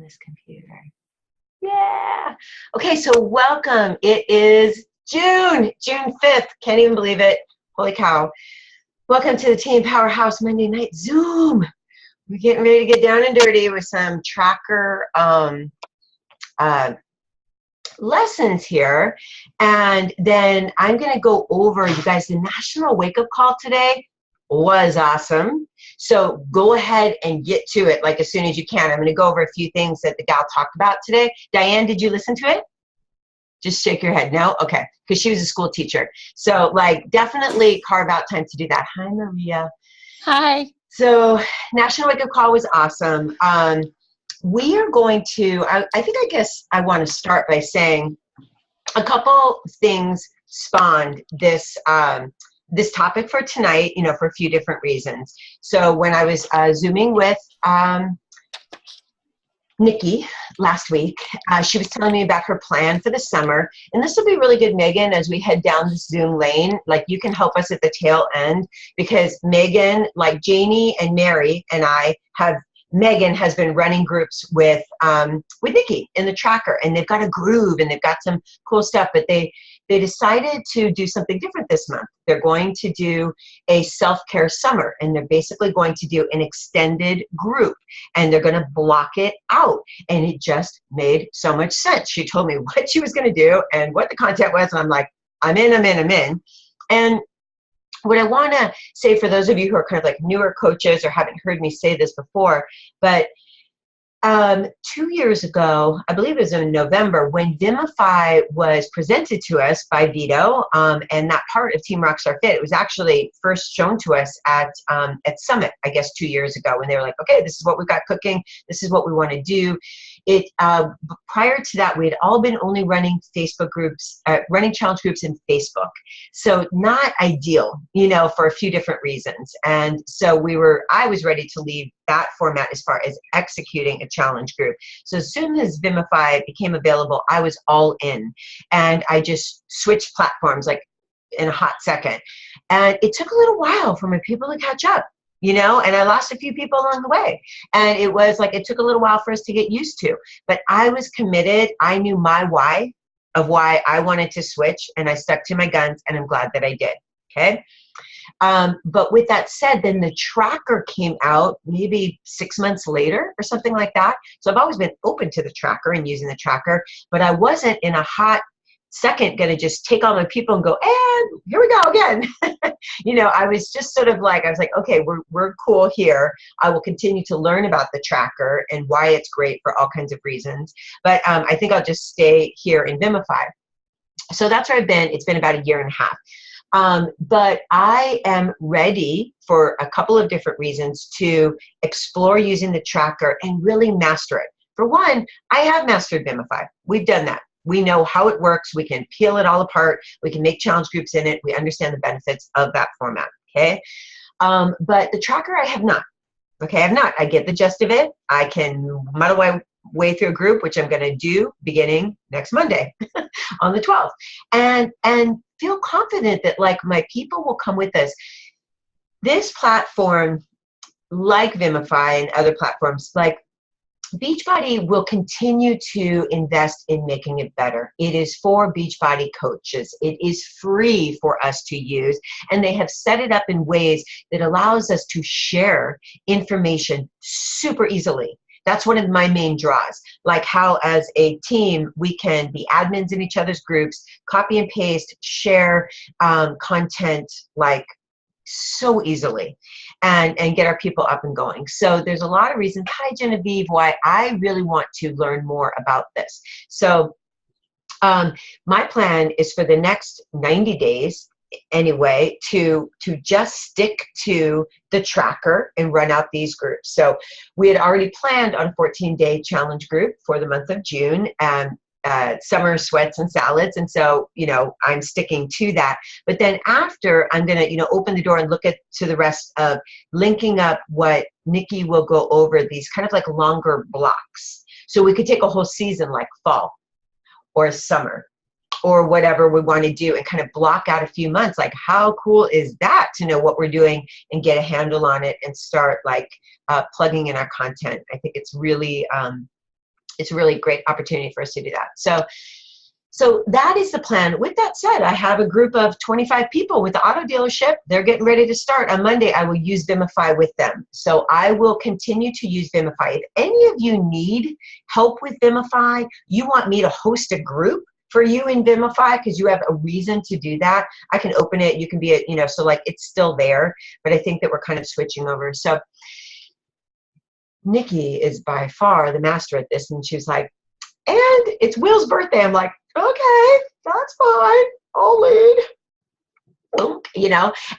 this computer. Yeah. Okay, so welcome. It is June 5th. Can't even believe it. Holy cow. Welcome to the Team Powerhouse Monday Night Zoom. We're getting ready to get down and dirty with some tracker lessons here. And then I'm going to go over, you guys, the National Wake Up Call today was awesome. So go ahead and get to it like as soon as you can. I'm going to go over a few things that the gal talked about today. Diane, did you listen to it? Just shake your head. No? Okay. Because she was a school teacher. So like definitely carve out time to do that. Hi, Maria. Hi. So National Wake Up Call was awesome. We are going to, I guess I want to start by saying a couple things spawned this this topic for tonight, you know, for a few different reasons. So when I was Zooming with Nikki last week, she was telling me about her plan for the summer. And this will be really good, Megan, as we head down this Zoom lane. Like you can help us at the tail end because Megan, like Janie and Mary and I have, Megan has been running groups with Nikki in the tracker, and they've got a groove and they've got some cool stuff, but they decided to do something different this month. They're going to do a self-care summer, and they're basically going to do an extended group, and they're going to block it out. And it just made so much sense. She told me what she was going to do and what the content was, and I'm like, I'm in. And what I want to say for those of you who are kind of like newer coaches or haven't heard me say this before, but 2 years ago, I believe it was in November, when Vimify was presented to us by Vito, and that part of Team Rockstar Fit, it was actually first shown to us at Summit, I guess 2 years ago, when they were like, okay, this is what we've got cooking, this is what we want to do. Prior to that, we had all been only running Facebook groups, running challenge groups in Facebook. So not ideal, you know, for a few different reasons. And so I was ready to leave that format as far as executing a challenge group. So as soon as Vimify became available, I was all in. And I just switched platforms like in a hot second. And it took a little while for my people to catch up. You know, and I lost a few people along the way. And it was like, it took a little while for us to get used to, but I was committed. I knew my why of why I wanted to switch, and I stuck to my guns, and I'm glad that I did. Okay. But with that said, then the tracker came out maybe 6 months later or something like that. So I've always been open to the tracker and using the tracker, but I wasn't in a hot second going to just take all my people and go, and here we go again. You know, I was just sort of like, I was like, okay, we're cool here. I will continue to learn about the tracker and why it's great for all kinds of reasons. But I think I'll just stay here in Vimify. So that's where I've been. It's been about a year and a half. But I am ready for a couple of different reasons to explore using the tracker and really master it. For one, I have mastered Vimify. We've done that. We know how it works. We can peel it all apart. We can make challenge groups in it. We understand the benefits of that format, okay? But the tracker, I have not. Okay, I have not. I get the gist of it. I can muddle my way through a group, which I'm going to do beginning next Monday on the 12th. And feel confident that, like, my people will come with us. This platform, like Vimify and other platforms, like, Beachbody will continue to invest in making it better. It is for Beachbody coaches. It is free for us to use, and they have set it up in ways that allows us to share information super easily. That's one of my main draws, like how as a team we can be admins in each other's groups, copy and paste, share content like so easily and get our people up and going. So there's a lot of reasons, hi Genevieve, why I really want to learn more about this. So my plan is for the next 90 days anyway to just stick to the tracker and run out these groups. So we had already planned on a 14-day challenge group for the month of June, and summer sweats and salads, and so, you know, I'm sticking to that. But then after, I'm gonna, you know, open the door and look to the rest of linking up what Nikki will go over, these kind of like longer blocks. So we could take a whole season like fall or summer or whatever we want to do and kind of block out a few months. Like, how cool is that to know what we're doing and get a handle on it and start like plugging in our content? I think it's really it's a really great opportunity for us to do that. So that is the plan. With that said, I have a group of 25 people with the auto dealership. They're getting ready to start. On Monday, I will use Vimify with them. So I will continue to use Vimify. If any of you need help with Vimify, you want me to host a group for you in Vimify because you have a reason to do that, I can open it. You can be, so like it's still there, but I think that we're kind of switching over. So Nikki is by far the master at this, and she was like, and it's Will's birthday. I'm like, okay, that's fine. I'll lead.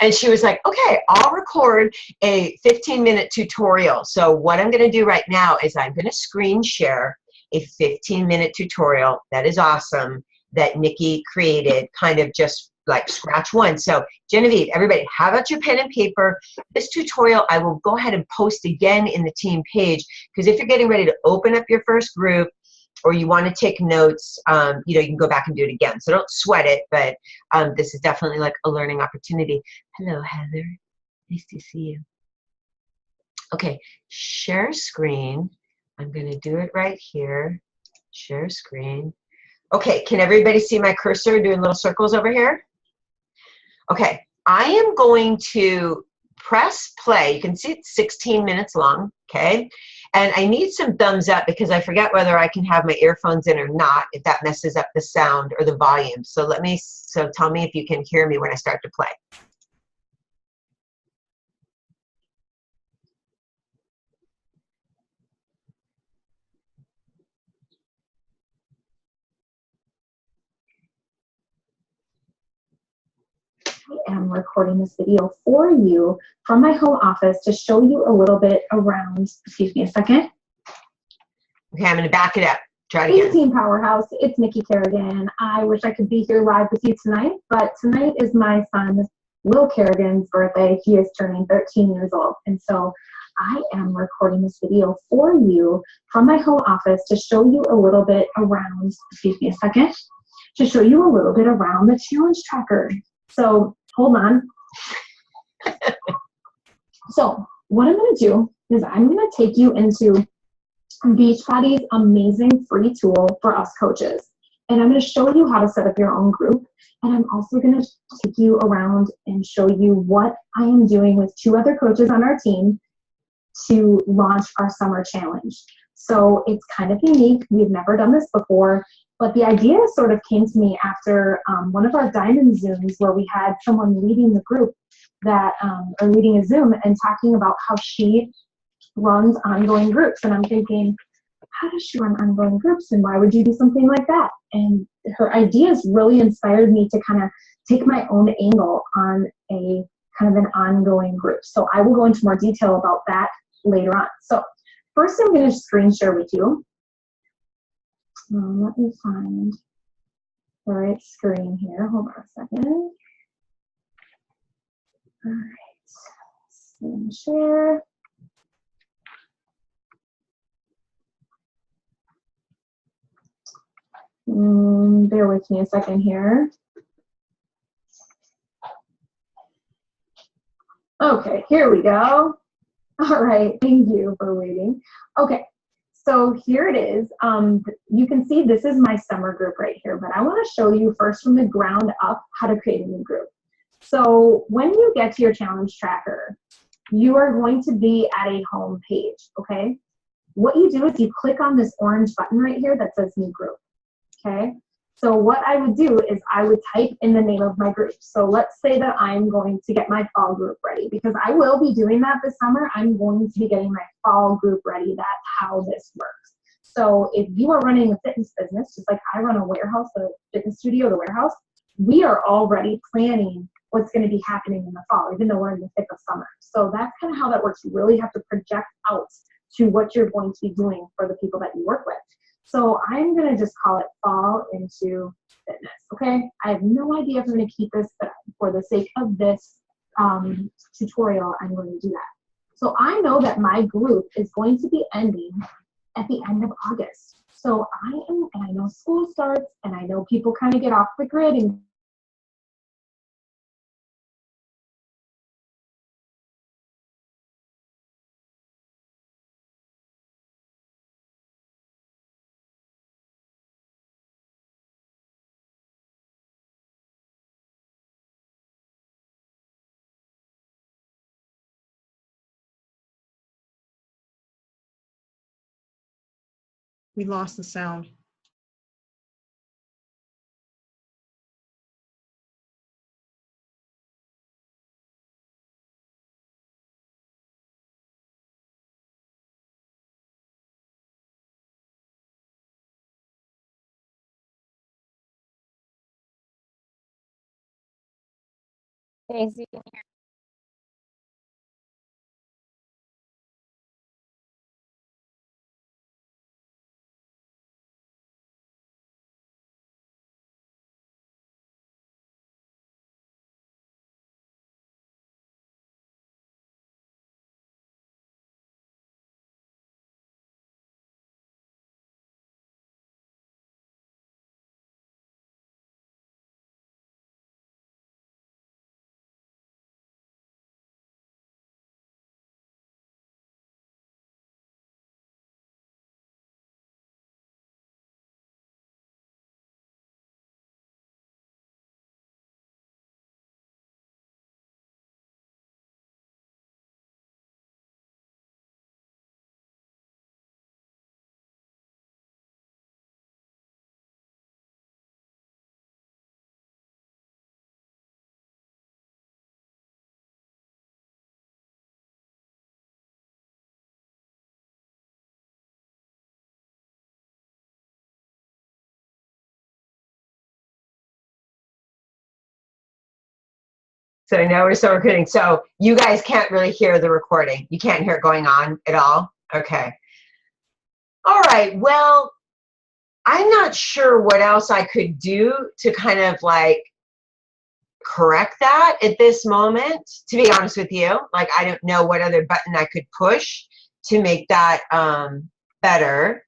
And she was like, okay, I'll record a 15-minute tutorial. So what I'm going to do right now is I'm going to screen share a 15-minute tutorial that is awesome that Nikki created, kind of just like scratch one. So Genevieve, everybody, have out your pen and paper. This tutorial I will go ahead and post again in the team page, because if you're getting ready to open up your first group, or you want to take notes, you can go back and do it again. So don't sweat it, but this is definitely like a learning opportunity. Hello, Heather. Nice to see you. Okay, share screen. I'm going to do it right here. Share screen. Okay, can everybody see my cursor doing little circles over here? Okay, I am going to press play. You can see it's 16 minutes long, okay? And I need some thumbs up because I forget whether I can have my earphones in or not, if that messes up the sound or the volume. So tell me if you can hear me when I start to play. I am recording this video for you from my home office to show you a little bit around, excuse me a second. Okay, I'm going to back it up. Try it Hey, again. Team Powerhouse, it's Nikki Kerrigan. I wish I could be here live with you tonight, but tonight is my son, Will Kerrigan's birthday. He is turning 13 years old, and so I am recording this video for you from my home office to show you a little bit around, excuse me a second, to show you a little bit around the challenge tracker. So hold on. So what I'm going to do is I'm going to take you into Beachbody's amazing free tool for us coaches. And I'm going to show you how to set up your own group. And I'm also going to take you around and show you what I am doing with 2 other coaches on our team to launch our summer challenge. So it's kind of unique. We've never done this before, but the idea sort of came to me after one of our Diamond Zooms where we had someone leading the group that, or leading a Zoom and talking about how she runs ongoing groups. And I'm thinking, how does she run ongoing groups and why would you do something like that? And her ideas really inspired me to kind of take my own angle on a kind of an ongoing group. So I will go into more detail about that later on. So first I'm going to screen share with you. Let me find the right screen here. Hold on a second. All right, screen share. Bear with me a second here. Okay, here we go. All right, thank you for waiting. Okay, so here it is. You can see this is my summer group right here, but I want to show you first from the ground up how to create a new group. So when you get to your challenge tracker, you are going to be at a home page, okay? What you do is you click on this orange button right here that says new group, okay? So what I would do is I would type in the name of my group. So let's say that I'm going to get my fall group ready because I will be doing that this summer. I'm going to be getting my fall group ready. That's how this works. So if you are running a fitness business, just like I run a warehouse, a fitness studio, the warehouse, we are already planning what's going to be happening in the fall, even though we're in the thick of summer. So that's kind of how that works. You really have to project out to what you're going to be doing for the people that you work with. So I'm going to just call it fall into fitness, okay? I have no idea if I'm going to keep this, but for the sake of this tutorial, I'm going to do that. So I know that my group is going to be ending at the end of August. So and I know school starts, and I know people kind of get off the grid and We lost the sound. Daisy, can you hear? So now we're still recording. So you guys can't really hear the recording. You can't hear it going on at all? Okay. All right. Well, I'm not sure what else I could do to kind of like correct that at this moment, to be honest with you. Like, I don't know what other button I could push to make that better,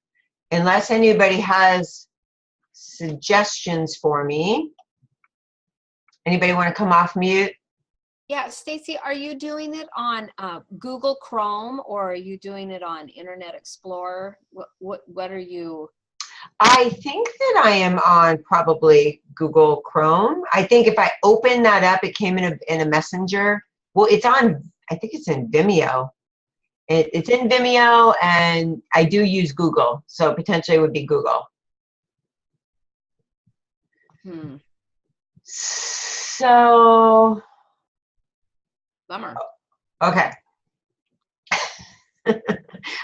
unless anybody has suggestions for me. Anybody want to come off mute? Yeah, Stacy, are you doing it on Google Chrome or are you doing it on Internet Explorer? What are you? I think that I am on probably Google Chrome. I think if I open that up, it came in a messenger. Well, it's on, I think it's in Vimeo. It's in Vimeo, and I do use Google, so potentially it would be Google. So, Bummer. okay.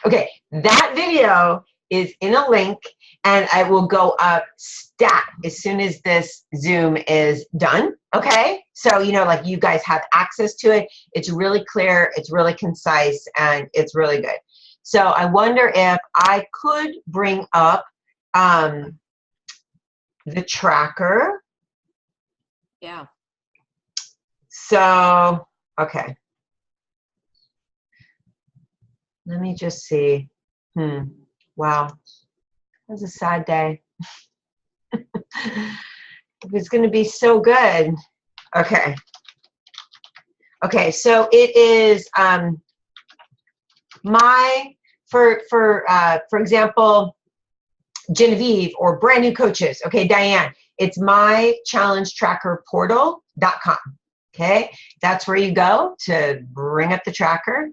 Okay, that video is in a link, and I will go up stat as soon as this Zoom is done. Okay, so you know, like, you guys have access to it. It's really clear, it's really concise, and it's really good. So I wonder if I could bring up the tracker. Yeah. So, okay. Let me just see. Wow. That was a sad day. It was going to be so good. Okay. Okay, so it is for example, Genevieve, or brand new coaches. Okay, Diane, it's mychallengetrackerportal.com. Okay, that's where you go to bring up the tracker.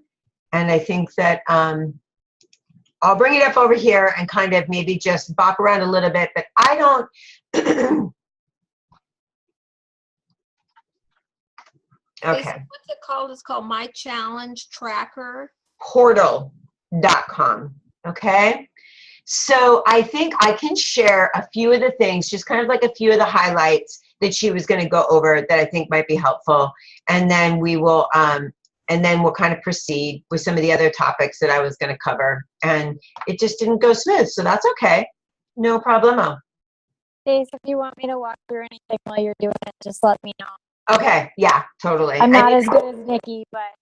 And I think that I'll bring it up over here and kind of maybe just bop around a little bit, but I don't. Okay. Stacy, what's it called? It's called My Challenge Tracker. Portal.com. Okay. So I think I can share a few of the things, just kind of like a few of the highlights that she was going to go over that I think might be helpful. And then we will, and then we'll kind of proceed with some of the other topics that I was going to cover. And it just didn't go smooth. So that's okay. No problemo. Daisy, if you want me to walk through anything while you're doing it, just let me know. Okay. Yeah, totally. I'm not as good as Nikki, but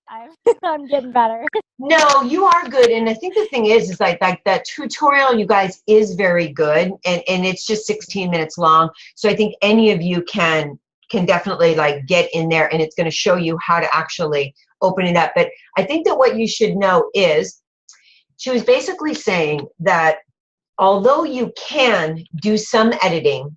I'm getting better. No, you are good. And I think the thing is like that tutorial, you guys, is very good. And it's just 16 minutes long. So I think any of you can definitely like get in there, and it's going to show you how to actually open it up. But I think that what you should know is she was basically saying that although you can do some editing,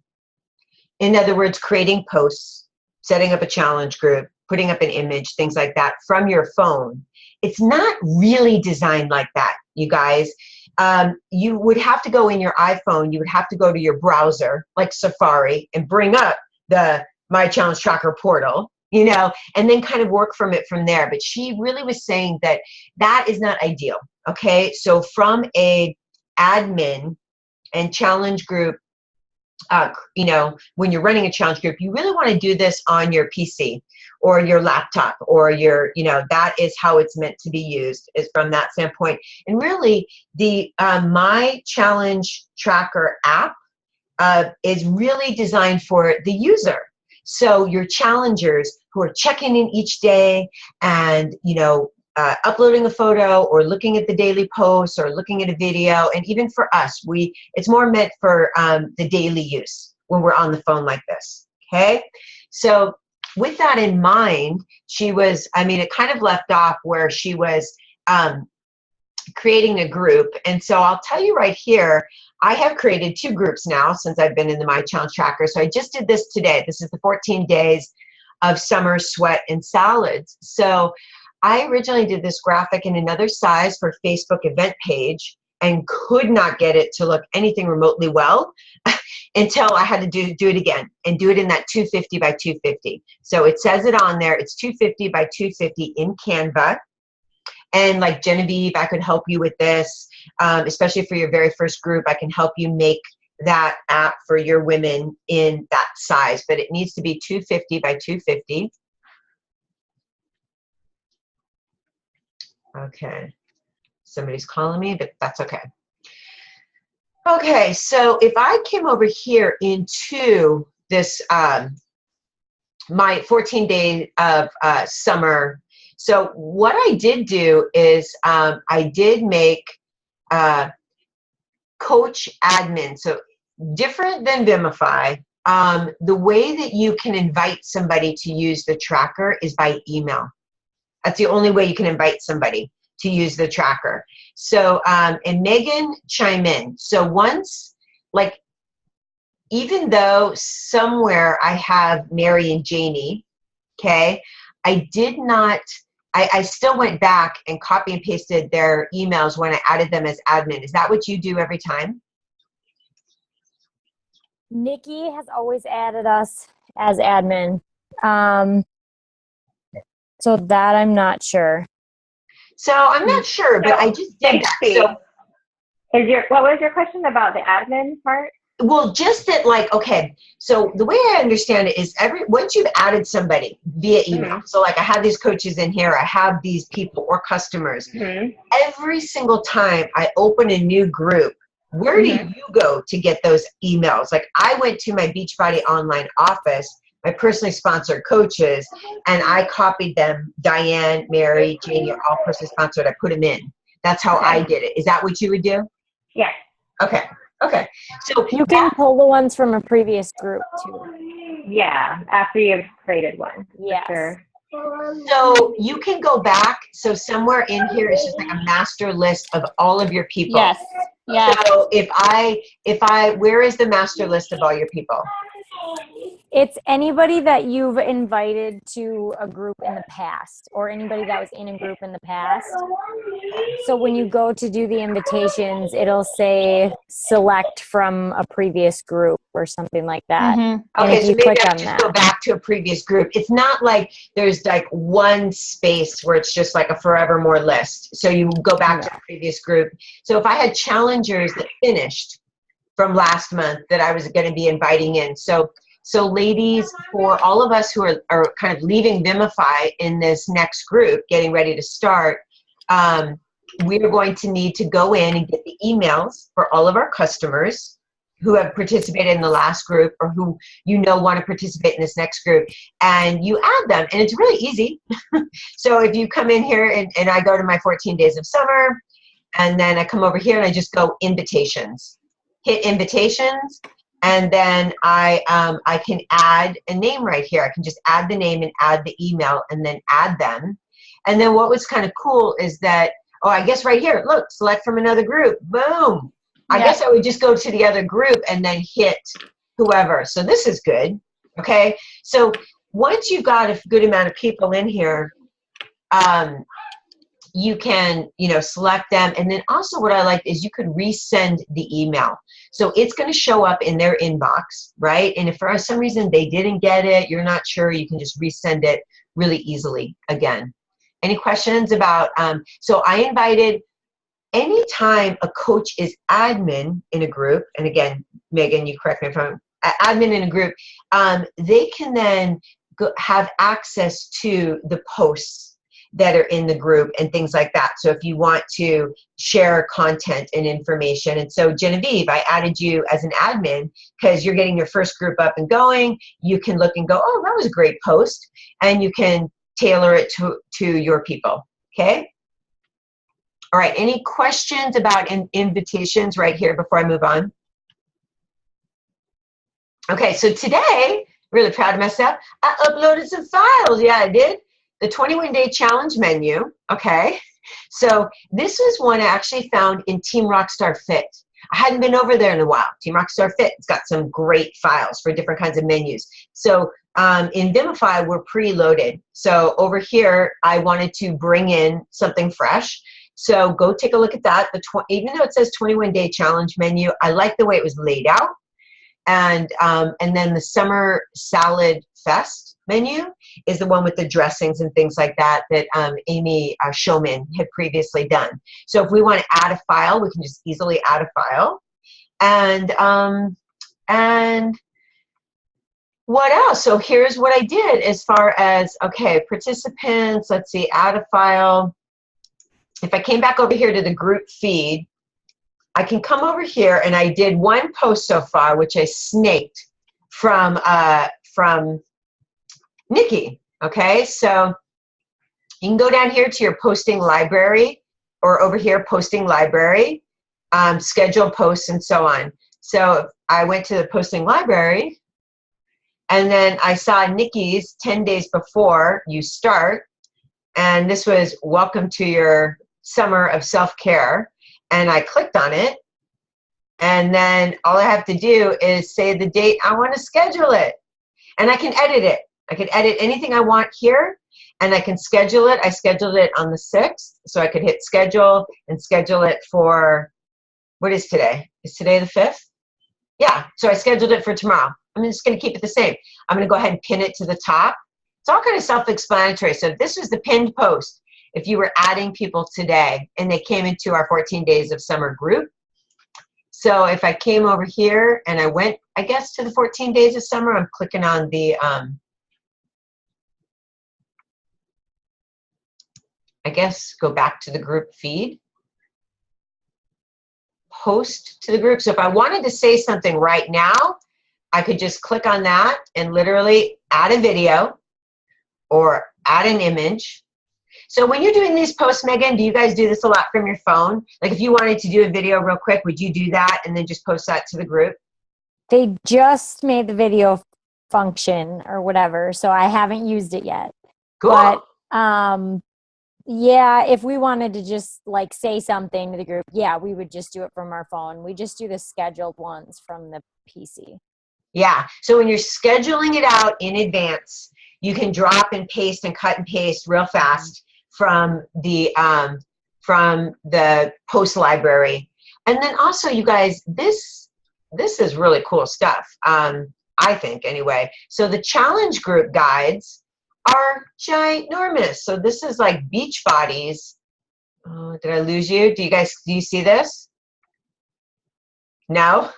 in other words, creating posts, setting up a challenge group, putting up an image, things like that from your phone, it's not really designed like that, you guys. you would have to go in your iPhone, you would have to go to your browser, like Safari, and bring up the My Challenge Tracker portal, you know, and then kind of work from it from there. But she really was saying that that is not ideal, okay? So from a admin and challenge group, you know, when you're running a challenge group, you really want to do this on your PC or your laptop or your, you know, that is how it's meant to be used, is from that standpoint. And really, the My Challenge Tracker app is really designed for the user. So your challengers who are checking in each day and, you know, uploading a photo or looking at the daily posts or looking at a video, and even for us, it's more meant for the daily use when we're on the phone like this, okay? So with that in mind, she was, I mean, it kind of left off where she was creating a group. And so I'll tell you right here, I have created 2 groups now since I've been in the My Challenge Tracker. So I just did this today. This is the 14 days of summer sweat and salads. So I originally did this graphic in another size for Facebook event page and could not get it to look anything remotely well until I had to do it again and do it in that 250 by 250. So it says it on there. It's 250 by 250 in Canva. And like Genevieve, I could help you with this, especially for your very first group. I can help you make that app for your women in that size, but it needs to be 250 by 250. Okay, somebody's calling me, but that's okay. Okay, so if I came over here into this, my 14 days of summer, so what I did do is I did make coach admin, so different than Vimify. The way that you can invite somebody to use the tracker is by email. That's the only way you can invite somebody to use the tracker. So, and Megan, chime in. So once, like, even though somewhere I have Mary and Janie, okay, I did not, I still went back and copy and pasted their emails when I added them as admin. Is that what you do every time? Nikki has always added us as admin. So that I'm not sure. So I'm not sure, but I just did that. So what was your question about the admin part? Well, just that, like, okay, so the way I understand it is once you've added somebody via email, so like I have these coaches in here, I have these people or customers, every single time I open a new group, where do you go to get those emails? Like I went to my Beachbody online office, my personally sponsored coaches, and I copied them, Diane, Mary, Janie, all personally sponsored, I put them in. That's how I did it. Is that what you would do? Yeah. Okay. Okay. So you can pull the ones from a previous group too. Yeah, after you've created one. Yes. Sure. So you can go back. So somewhere in here is just like a master list of all of your people. Yes. Yes. So where is the master list of all your people? It's anybody that you've invited to a group in the past or anybody that was in a group in the past. So when you go to do the invitations, it'll say select from a previous group or something like that. And Okay, if so you maybe click I on just that, go back to a previous group. It's not like there's like one space where it's just like a forevermore list. So you go back to a previous group. So if I had challengers that finished from last month that I was going to be inviting in. So ladies, for all of us who are kind of leaving Vimify in this next group, getting ready to start, we are going to need to go in and get the emails for all of our customers who have participated in the last group or who want to participate in this next group, and you add them, and it's really easy. So if you come in here and I go to my 14 days of summer, and then I come over here and I just go invitations, hit invitations, and then I can add a name right here. I can just add the name and add the email and then add them. And then what was kind of cool is that, I guess right here, look, select from another group. Boom. I guess I would just go to the other group and then hit whoever. So this is good. Okay. So once you've got a good amount of people in here, you can, select them. And then also what I like is you could resend the email. So it's going to show up in their inbox, right? And if for some reason they didn't get it, you're not sure, you can just resend it really easily again. Any questions about, so I invited, anytime a coach is admin in a group, and again, Megan, you correct me if I'm admin in a group, they can then have access to the posts that are in the group and things like that. So if you want to share content and information, and so Genevieve, I added you as an admin because you're getting your first group up and going. You can look and go, oh, that was a great post, and you can tailor it to your people. Okay. All right. Any questions about invitations right here before I move on? Okay. So today, really proud of myself. I uploaded some files. Yeah, I did. The 21-day challenge menu. Okay. So this was one I actually found in Team Rockstar Fit. I hadn't been over there in a while. Team Rockstar Fit, it's got some great files for different kinds of menus. So in Vimify, we're preloaded. So over here, I wanted to bring in something fresh. So go take a look at that. Even though it says 21-day challenge menu, I like the way it was laid out. And then the Summer Salad Fest menu is the one with the dressings and things like that Amy Showman had previously done. So if we want to add a file, we can just easily add a file. And what else? So here's what I did as far as, okay, participants, let's see, add a file. If I came back over here to the group feed, I can come over here, and I did one post so far, which I snaked from Nikki. Okay, so you can go down here to your posting library, or over here, posting library, schedule posts, and so on. So I went to the posting library, and then I saw Nikki's 10 days before you start, and this was welcome to your summer of self-care. And I clicked on it, and then all I have to do is say the date I want to schedule it, and I can edit it. I can edit anything I want here, and I can schedule it. I scheduled it on the 6th, so I could hit schedule and schedule it for, what is today? Is today the 5th? Yeah, so I scheduled it for tomorrow. I'm just going to keep it the same. I'm going to go ahead and pin it to the top. It's all kind of self-explanatory. So if this was the pinned post, if you were adding people today and they came into our 14 days of summer group. So if I came over here and I went, I guess, to the 14 days of summer, I'm clicking on the, I guess, go back to the group feed, post to the group. So if I wanted to say something right now, I could just click on that and literally add a video or add an image. So when you're doing these posts, Megan, do you guys do this a lot from your phone? Like if you wanted to do a video real quick, would you do that and then just post that to the group? They just made the video function or whatever, so I haven't used it yet. Cool. But yeah, if we wanted to just like say something to the group, yeah, we would just do it from our phone. We just do the scheduled ones from the PC. Yeah. So when you're scheduling it out in advance, you can drop and paste and cut and paste real fast from the post library. And then also, you guys, this is really cool stuff, I think, anyway. So the challenge group guides are ginormous. So this is like Beachbody's. Oh, did I lose you? Do you see this? No?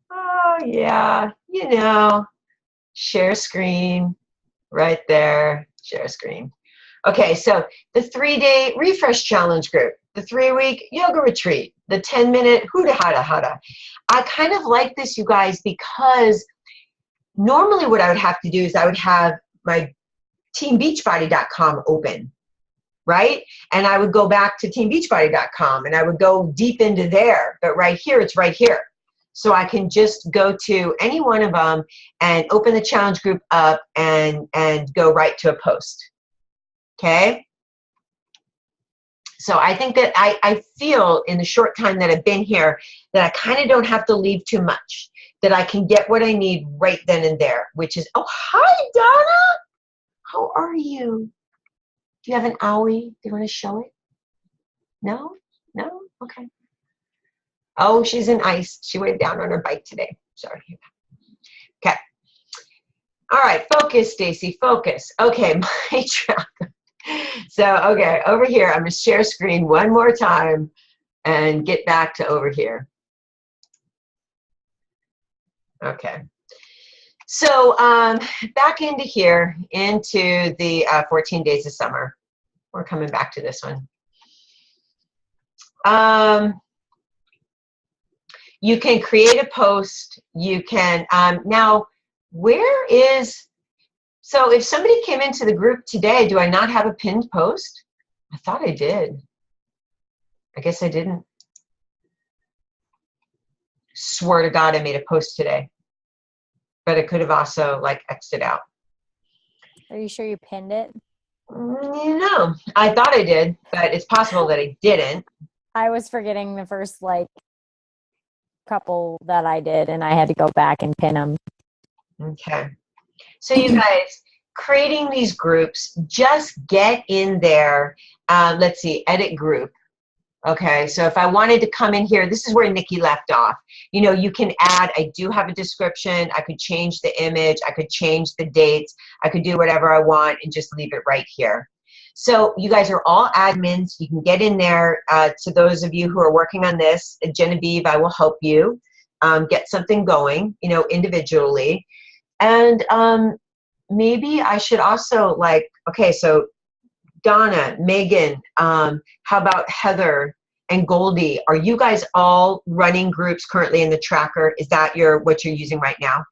Oh, yeah. Share screen right there. Share screen. Okay, so the 3-day refresh challenge group, the 3-week yoga retreat, the 10-minute huda hada hada. I kind of like this, you guys, because normally what I would have to do is I would have my teambeachbody.com open, right? And I would go back to teambeachbody.com and I would go deep into there. But right here, it's right here. So I can just go to any one of them and open the challenge group up and go right to a post. Okay? So I think that I feel in the short time that I've been here that I kind of don't have to leave too much, that I can get what I need right then and there, which is, oh, hi, Donna. How are you? Do you have an owie? Do you want to show it? No? No? Okay. Oh, she's in ice. She went down on her bike today. Sorry. Okay. All right. Focus, Stacy. Focus. Okay. My tracker. So, okay. Over here, I'm going to share screen one more time and get back to over here. Okay. So back into here, into the 14 days of summer. We're coming back to this one. You can create a post. You can, now, where is, so if somebody came into the group today, do I not have a pinned post? I thought I did. I guess I didn't. Swear to God, I made a post today. But I could have also like X'd it out. Are you sure you pinned it? No, I thought I did, but it's possible that I didn't. I was forgetting the first like couple that I did, and I had to go back and pin them. Okay. So you guys, creating these groups, just get in there. Let's see, edit group. Okay, so if I wanted to come in here, this is where Nikki left off. You know, you can add, I do have a description. I could change the image. I could change the dates. I could do whatever I want and just leave it right here. So you guys are all admins. You can get in there. To those of you who are working on this, Genevieve, I will help you get something going, you know, individually. And maybe I should also like, okay, so Donna, Megan, how about Heather and Goldie? Are you guys all running groups currently in the tracker? Is that what you're using right now?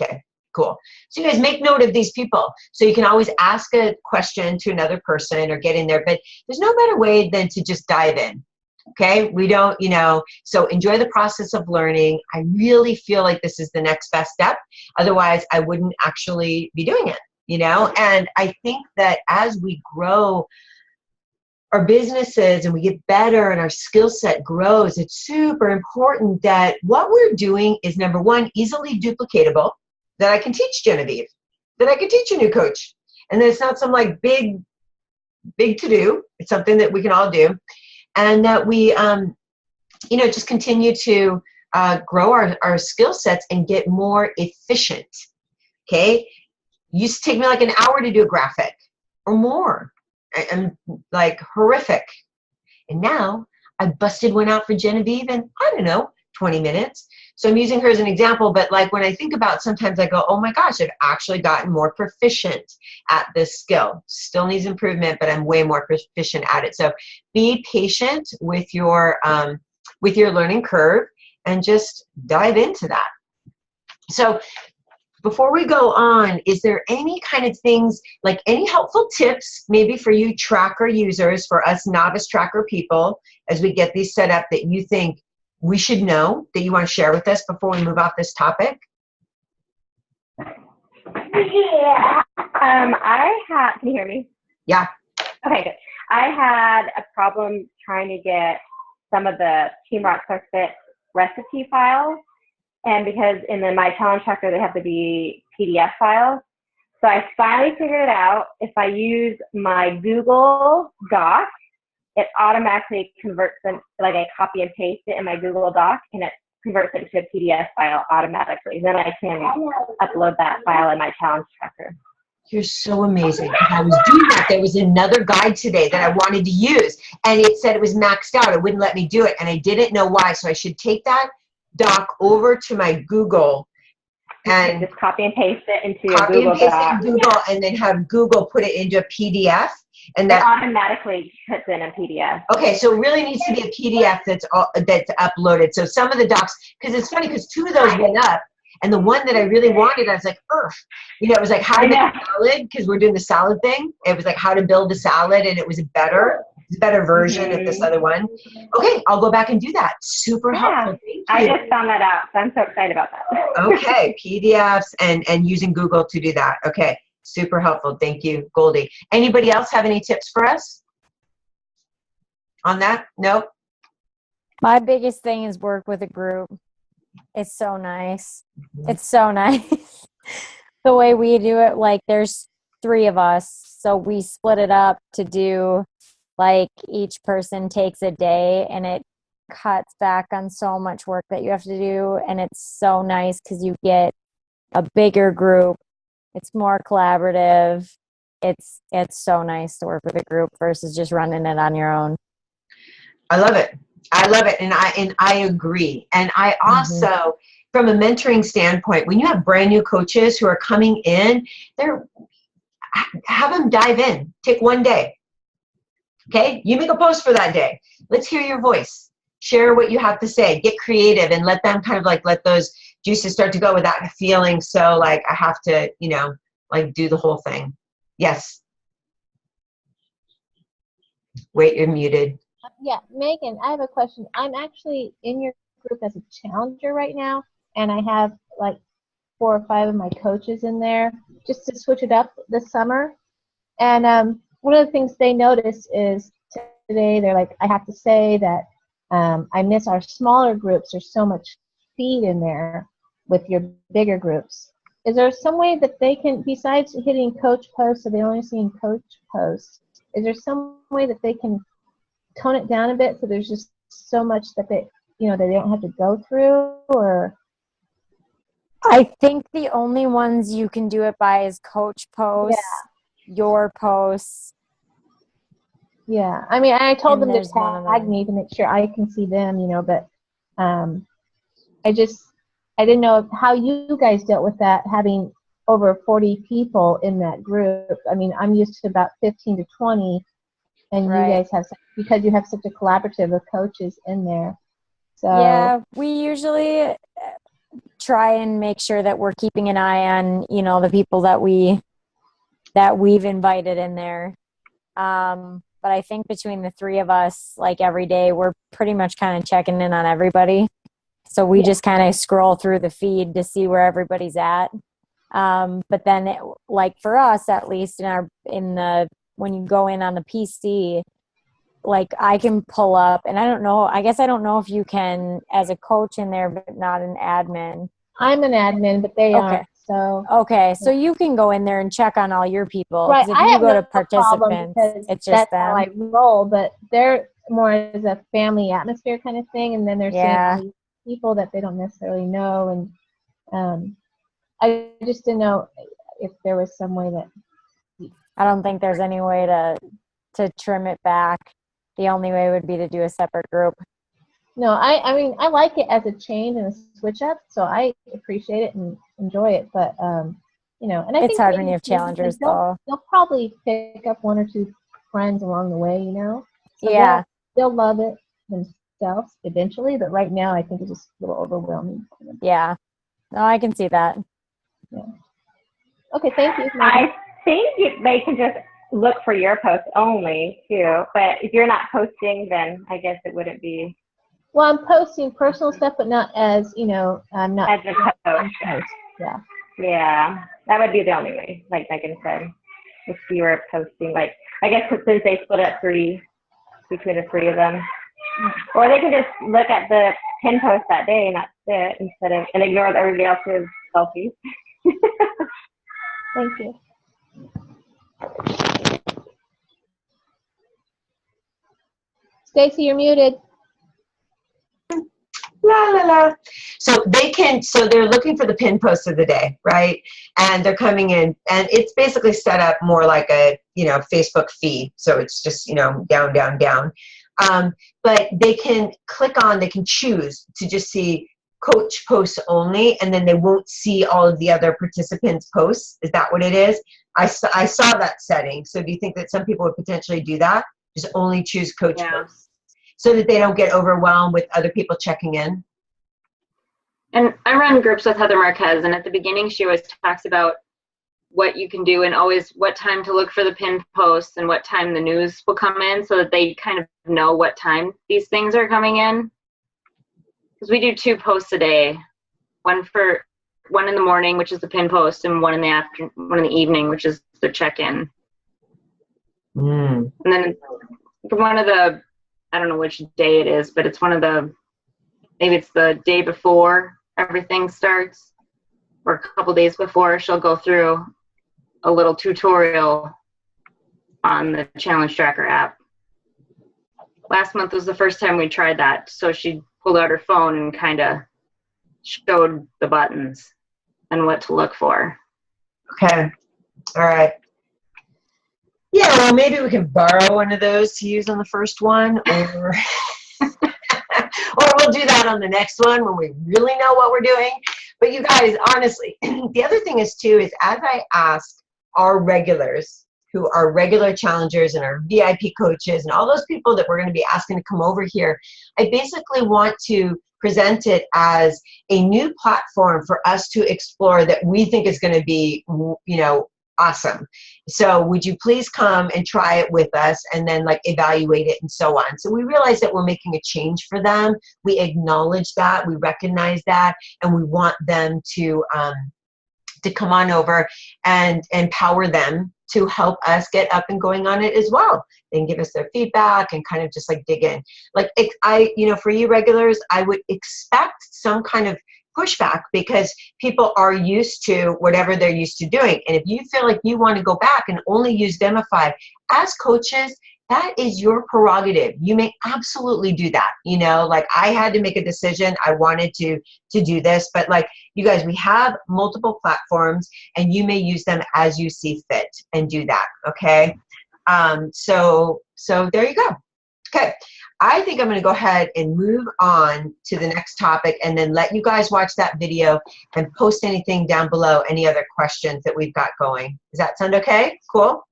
Okay, cool. So you guys make note of these people. So you can always ask a question to another person or get in there, but there's no better way than to just dive in. Okay, we don't, you know, so enjoy the process of learning. I really feel like this is the next best step. Otherwise, I wouldn't actually be doing it. You know, and I think that as we grow our businesses and we get better and our skill set grows, it's super important that what we're doing is, number one, easily duplicatable, that I can teach Genevieve, that I can teach a new coach, and that it's not some like big to do. It's something that we can all do, and that we, you know, just continue to grow our skill sets and get more efficient. Okay. Used to take me like an hour to do a graphic or more. I'm like horrific. And now I busted one out for Genevieve in, I don't know, 20 minutes. So I'm using her as an example, but like when I think about, sometimes I go, oh my gosh, I've actually gotten more proficient at this skill. Still needs improvement, but I'm way more proficient at it. So be patient with your learning curve and just dive into that. So before we go on, is there any kind of things, like any helpful tips maybe for you tracker users, for us novice tracker people, as we get these set up, that you think we should know, that you want to share with us before we move off this topic? Yeah. Can you hear me? Yeah. Okay, good. I had a problem trying to get some of the Team Rockstar Fit recipe files. And because in my challenge tracker, they have to be PDF files. So I finally figured it out. If I use my Google Doc, it automatically converts them, like I copy and paste it in my Google Doc, and it converts it to a PDF file automatically. Then I can upload that file in my challenge tracker. You're so amazing. I was doing that. There was another guide today that I wanted to use, and it said it was maxed out. It wouldn't let me do it, and I didn't know why. So I should take that doc over to my Google and just copy and paste it into your Google Doc. Google, and then have Google put it into a PDF, and that automatically puts in a PDF. Okay, so it really needs to be a PDF that's uploaded. So some of the docs, because it's funny, because two of those went up, and the one that I really wanted, I was like, you know, it was like how to make a salad, because we're doing the salad thing. It was like how to build a salad, and it was a better version of this other one. Okay, I'll go back and do that. Super helpful. Thank you. I just found that out, so I'm so excited about that. Okay, PDFs and using Google to do that. Okay, super helpful. Thank you, Goldie. Anybody else have any tips for us on that? Nope. My biggest thing is work with a group. It's so nice. It's so nice. The way we do it, like there's 3 of us. So we split it up to do like each person takes a day, and it cuts back on so much work that you have to do. And it's so nice because you get a bigger group. It's more collaborative. It's so nice to work with a group versus just running it on your own. I love it. I love it. And I agree. And I also, from a mentoring standpoint, when you have brand new coaches who are coming in, have them dive in. Take one day. Okay. You make a post for that day. Let's hear your voice. Share what you have to say. Get creative and let them kind of like let those juices start to go without feeling so like I have to, like do the whole thing. Yes. Wait, you're muted. Yeah, Megan, I have a question. I'm actually in your group as a challenger right now, and I have like 4 or 5 of my coaches in there just to switch it up this summer. And one of the things they notice is today they're like, I have to say that I miss our smaller groups. There's so much feed in there with your bigger groups. Is there some way that they can, besides hitting coach posts, so they only see coach posts, is there some way that they can tone it down a bit so there's just so much that they don't have to go through? Or I think the only ones you can do it by is coach posts, your posts. Yeah, I mean, I told them to there's one of tag them. me to make sure I can see them, but I didn't know how you guys dealt with that, having over 40 people in that group. I mean, I'm used to about 15 to 20, and Right. you guys have, because you have such a collaborative of coaches in there. So Yeah, we usually try and make sure that we're keeping an eye on, the people that we've invited in there. But I think between the 3 of us, like every day, we're pretty much kind of checking in on everybody. So we just kind of scroll through the feed to see where everybody's at. But then like for us, at least when you go in on the PC, like I can pull up, and I guess I don't know if you can as a coach in there, but not an admin. I'm an admin, but they aren't. So okay, so you can go in there and check on all your people. Right, If I you have go no to participants, because it's just that's how I them. roll. But they're more as a family atmosphere kind of thing, and then they're seeing all these people that they don't necessarily know, and I just didn't know if there was some way that. I don't think there's any way to trim it back. The only way would be to do a separate group. No, I mean, I like it as a change and a switch up, so I appreciate it and enjoy it. But and I think it's hard when you have challengers, though. They'll probably pick up 1 or 2 friends along the way, So yeah, they'll love it themselves eventually. But right now, I think it's just a little overwhelming for them. Yeah, no, I can see that. Yeah. Okay, thank you. I think they can just look for your post only too. But if you're not posting, then I guess it wouldn't be. Well, I'm posting personal stuff, but not as I'm not as a post. Yeah. Yeah, that would be the only way. Like Megan said, if you were posting, like I guess since they split up between the 3 of them, or they can just look at the pin post that day and that's it, and ignore everybody else's selfies. Thank you. Stacy, you're muted. La la la. So they're looking for the pin post of the day, right? And they're coming in, and it's basically set up more like a Facebook feed. So it's just down, down, down. But they can they can choose to just see coach posts only, and then they won't see all of the other participants' posts. Is that what it is? I saw that setting. So do you think that some people would potentially do that? Just only choose coach posts, so that they don't get overwhelmed with other people checking in? And I run groups with Heather Marquez, and at the beginning she always talks about what you can do and always what time to look for the pinned posts and what time the news will come in, so that they kind of know what time these things are coming in. Because we do 2 posts a day, one in the morning, which is the pin post, and one in the evening, which is the check-in. And then one of the, I don't know which day it is, but it's maybe it's the day before everything starts, or a couple days before, she'll go through a little tutorial on the challenge tracker app. Last month was the first time we tried that. So she pulled out her phone and kind of showed the buttons and what to look for. Okay. All right. Yeah, well, maybe we can borrow one of those to use on the first one, or or we'll do that on the next one when we really know what we're doing. But you guys, honestly, the other thing is too, is as I ask our regulars, who are regular challengers and our VIP coaches and all those people that we're going to be asking to come over here, I basically want to present it as a new platform for us to explore that we think is going to be, you know, awesome. So would you please come and try it with us and then like evaluate it and so on. So we realize that we're making a change for them. We acknowledge that, we recognize that, and we want them to come on over and empower them to help us get up and going on it as well, and give us their feedback and kind of just like dig in. Like you know, for you regulars, I would expect some kind of pushback because people are used to whatever they're used to doing. And if you feel like you want to go back and only use Demify, as coaches, that is your prerogative. You may absolutely do that. You know, like I had to make a decision. I wanted to do this, but like you guys, we have multiple platforms and you may use them as you see fit and do that. Okay. So there you go. Okay. I think I'm going to go ahead and move on to the next topic and then let you guys watch that video and post anything down below, any other questions that we've got going. Does that sound okay? Cool.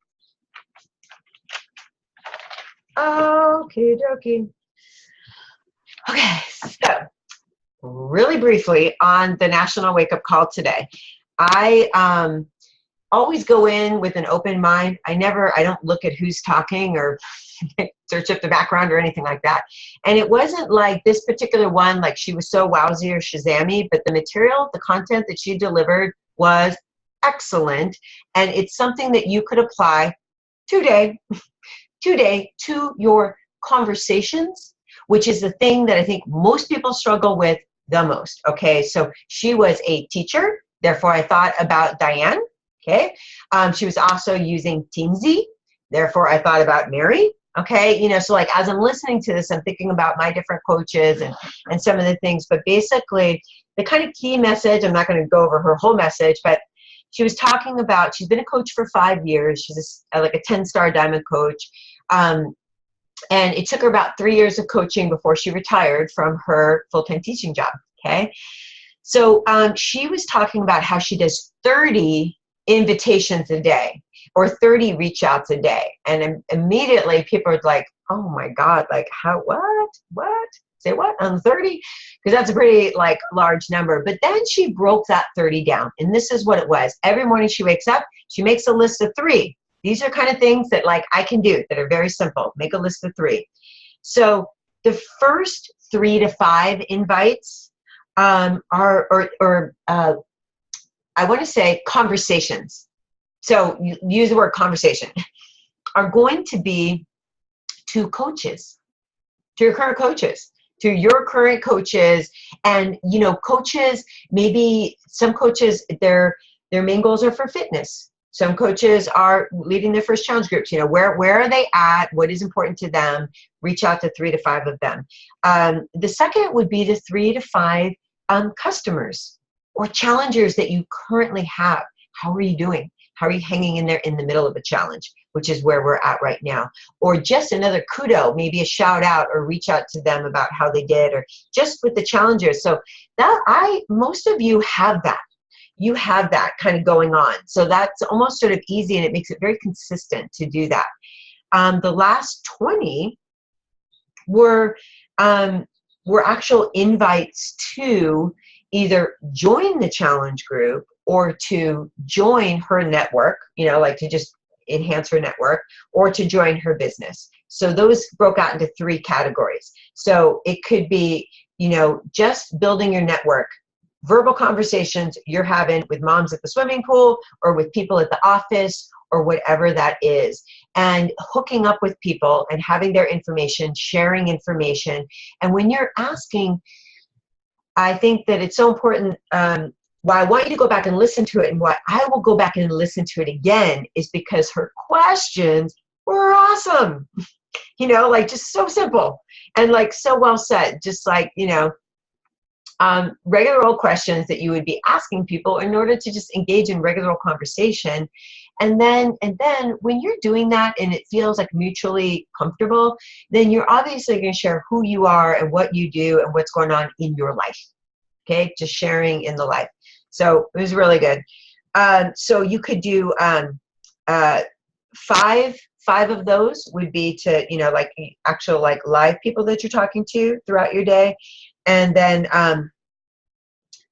Okie dokie. Okay, so really briefly on the National Wake Up Call today. I always go in with an open mind. I don't look at who's talking or search up the background or anything like that. And it wasn't like this particular one, like she was so wowsy or shazammy, but the material, the content that she delivered was excellent. And it's something that you could apply today to your conversations, which is the thing that I think most people struggle with the most. Okay, so she was a teacher, therefore I thought about Diane. Okay, she was also using Teamsy, therefore I thought about Mary. Okay, you know, so like as I'm listening to this, I'm thinking about my different coaches and some of the things, but basically the kind of key message, I'm not going to go over her whole message, but she was talking about, she's been a coach for 5 years. She's like a 10-star diamond coach. And it took her about 3 years of coaching before she retired from her full-time teaching job. Okay. So she was talking about how she does 30 invitations a day or 30 reach outs a day. And immediately people are like, oh my God, like how, what? Say what? 30? Because that's a pretty like large number. But then she broke that 30 down. And this is what it was. Every morning she wakes up, she makes a list of 3. These are kind of things that like I can do that are very simple. Make a list of 3. So the first 3 to 5 invites I want to say conversations. So you use the word conversation, are going to be to coaches, to your current coaches. To your current coaches, and you know, coaches, maybe some coaches, their main goals are for fitness. Some coaches are leading their first challenge groups. You know, where are they at? What is important to them? Reach out to 3 to 5 of them. The second would be the 3 to 5 customers or challengers that you currently have. How are you doing? How are you hanging in there in the middle of a challenge, which is where we're at right now? Or just another kudo, maybe a shout out or reach out to them about how they did, or just with the challengers. So that most of you have that. You have that kind of going on. So that's almost sort of easy, and it makes it very consistent to do that. The last 20 were actual invites to either join the challenge group or to join her network, you know, like to just enhance her network, or to join her business. So those broke out into 3 categories. So it could be, you know, just building your network, verbal conversations you're having with moms at the swimming pool or with people at the office or whatever that is, and hooking up with people and having their information, sharing information. And when you're asking, I think that it's so important. Why I want you to go back and listen to it, and why I will go back and listen to it again, is because her questions we're awesome. You know, like just so simple and like so well said. Just like, you know, regular old questions that you would be asking people in order to just engage in regular old conversation. And then when you're doing that and it feels like mutually comfortable, then you're obviously going to share who you are and what you do and what's going on in your life. Okay, just sharing in the life. So it was really good. So you could do five of those would be to, you know, like actual like live people that you're talking to throughout your day. And then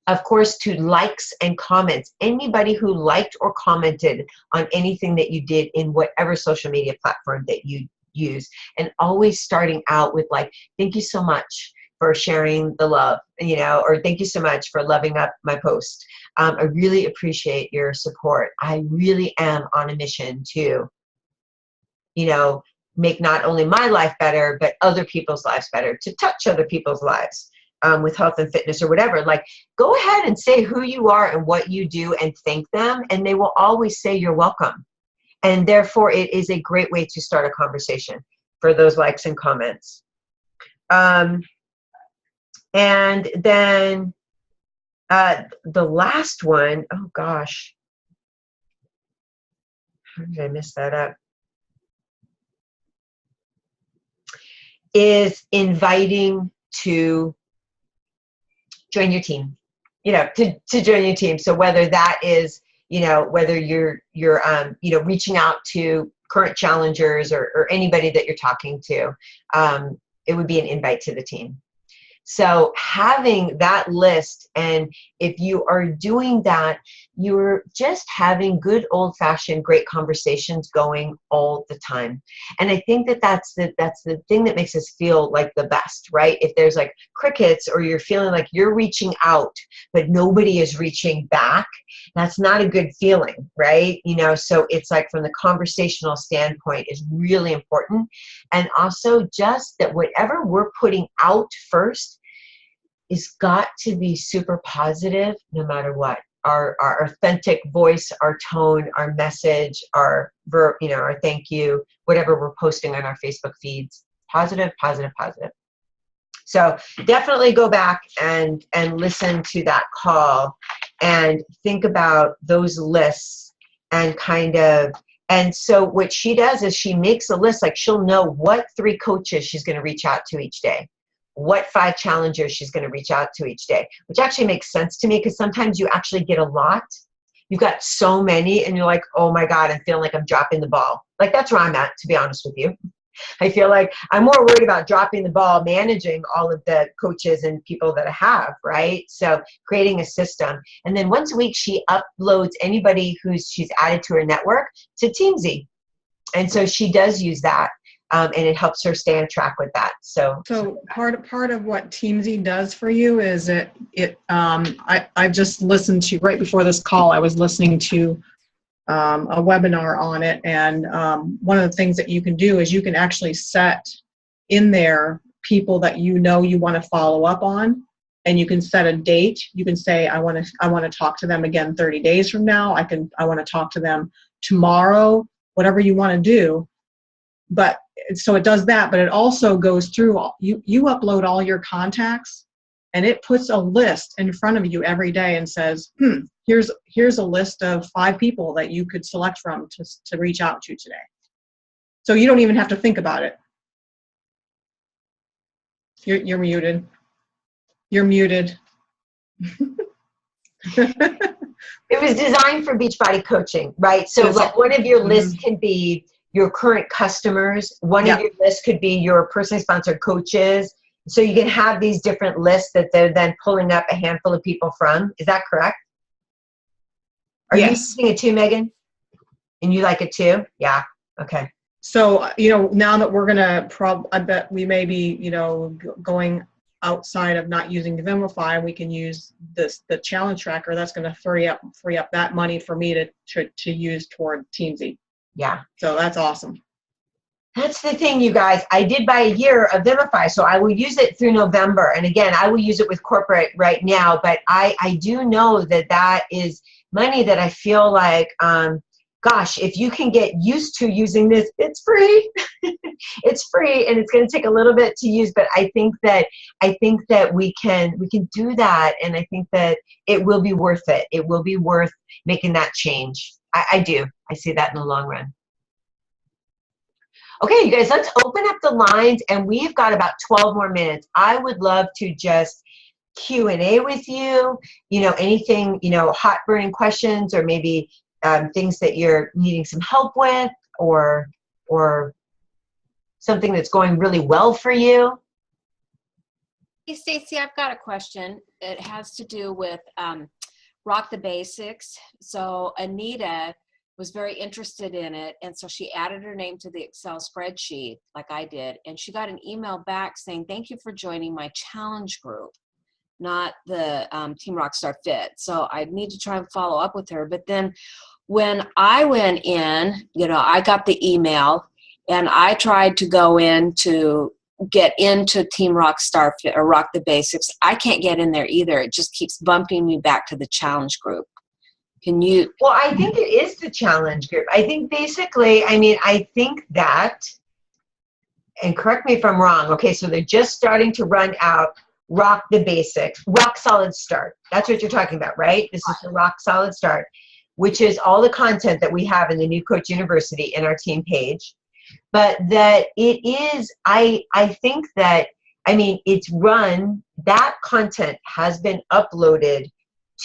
of course, to likes and comments. Anybody who liked or commented on anything that you did in whatever social media platform that you use. And always starting out with like, thank you so much for sharing the love, you know, or thank you so much for loving up my post. I really appreciate your support. I really am on a mission to, you know, make not only my life better, but other people's lives better, to touch other people's lives. With health and fitness or whatever, like go ahead and say who you are and what you do and thank them, and they will always say you're welcome. And therefore it is a great way to start a conversation for those likes and comments. And then the last one, oh gosh, how did I mess that up? Is inviting to join your team, you know, to join your team. So whether that is, you know, whether you're you know, reaching out to current challengers or anybody that you're talking to, it would be an invite to the team. So having that list, and if you are doing that, you're just having good old-fashioned great conversations going all the time. And I think that that's the thing that makes us feel like the best, right? If there's like crickets, or you're feeling like you're reaching out but nobody is reaching back, that's not a good feeling, right? You know, so it's like from the conversational standpoint is really important. And also just that whatever we're putting out first is got to be super positive no matter what. Our authentic voice, our tone, our message, our verb, you know, our thank you, whatever we're posting on our Facebook feeds, positive, positive, positive. So definitely go back and listen to that call and think about those lists and kind of, and so what she does is she makes a list, like she'll know what 3 coaches she's going to reach out to each day, what 5 challengers she's going to reach out to each day, which actually makes sense to me because sometimes you actually get a lot. You've got so many and you're like, oh my God, I'm feeling like I'm dropping the ball. Like that's where I'm at, to be honest with you. I feel like I'm more worried about dropping the ball, managing all of the coaches and people that I have, right? So creating a system. And then once a week, she uploads anybody she's added to her network to Teamzy. And so she does use that. And it helps her stay on track with that. So part of what Teamzy does for you is I've just listened to, right before this call, I was listening to a webinar on it. And one of the things that you can do is you can actually set in there people that you know you want to follow up on, and you can set a date. You can say, I want to talk to them again 30 days from now. I want to talk to them tomorrow, whatever you want to do. But so it does that, but it also goes through you upload all your contacts, and it puts a list in front of you every day and says, here's a list of 5 people that you could select from to reach out to today. So you don't even have to think about it. You're muted. You're muted. It was designed for Beachbody coaching, right? So like one of your lists can be your current customers. One of your lists could be your personally sponsored coaches. So you can have these different lists that they're then pulling up a handful of people from. Is that correct? Are you using it too, Megan? And you like it too? Yeah. Okay. So, you know, now that we're going to I bet we may be, you know, going outside of not using Vimify, we can use the challenge tracker. That's going to free up that money for me to use toward Teamzy. Yeah. So that's awesome. That's the thing, you guys. I did buy a year of Vimify, so I will use it through November. And again, I will use it with corporate right now, but I do know that is money that I feel like gosh, if you can get used to using this, it's free. It's free, and it's going to take a little bit to use, but I think that we can do that, and I think that it will be worth it. It will be worth making that change. I do. I see that in the long run. Okay, you guys, let's open up the lines, and we've got about 12 more minutes. I would love to just Q&A with you, anything, hot burning questions, or maybe things that you're needing some help with, or something that's going really well for you. Hey, Stacy, I've got a question. It has to do with Rock the Basics. So Anita was very interested in it, and so she added her name to the Excel spreadsheet like I did, and she got an email back saying, thank you for joining my challenge group, not the Team Rockstar Fit. So I need to try and follow up with her. But then when I went in, I got the email, and I tried to go in to get into Team Rockstar Fit or Rock the Basics. I can't get in there either. It just keeps bumping me back to the challenge group. Can you? Well, I think it is the challenge group. I think basically, I think that, and correct me if I'm wrong, okay, so they're just starting to run out Rock the Basics, Rock Solid Start. That's what you're talking about, right? This is the Rock Solid Start, which is all the content that we have in the New Coach University in our team page. But that it is, I think that, it's run, that content has been uploaded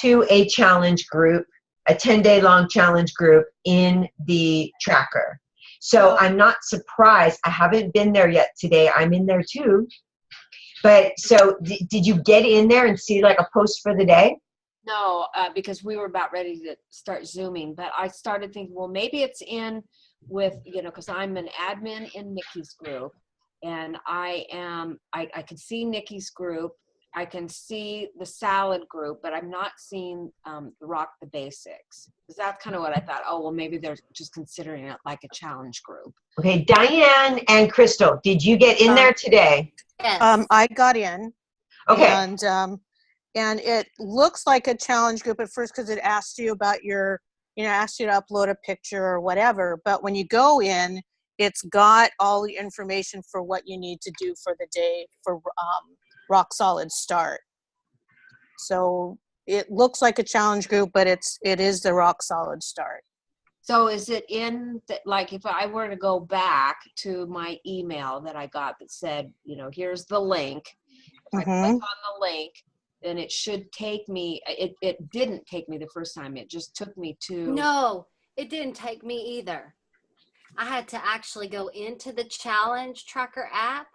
to a challenge group, a 10-day long challenge group in the tracker. So I'm not surprised. I haven't been there yet today. I'm in there too. But so did you get in there and see like a post for the day? No, because we were about ready to start Zooming, but I started thinking, well, maybe it's in with, because I'm an admin in Nikki's group, and I can see Nikki's group. I can see the salad group, but I'm not seeing Rock the Basics. Because that's kind of what I thought. Oh, well, maybe they're just considering it like a challenge group. Okay, Diane and Crystal, did you get in there today? Yes. I got in. Okay. And it looks like a challenge group at first because it asks you about your, asks you to upload a picture or whatever. But when you go in, it's got all the information for what you need to do for the day for Rock Solid Start. So it looks like a challenge group, but it is the Rock Solid Start. So is it in, like if I were to go back to my email that I got that said, here's the link. If I click on the link, then it should take me, it didn't take me the first time. It just took me to. No, it didn't take me either. I had to actually go into the challenge tracker app,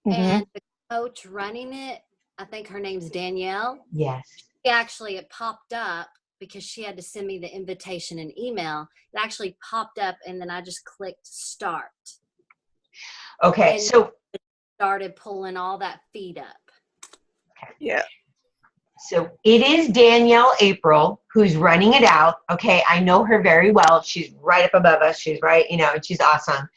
and the coach running it, I think her name's Danielle. Yes. It popped up because she had to send me the invitation and email. It actually popped up, and then I just clicked start. Okay, and so started pulling all that feed up. Yeah. So it is Danielle April who's running it out. Okay, I know her very well. She's right up above us. She's right, and she's awesome.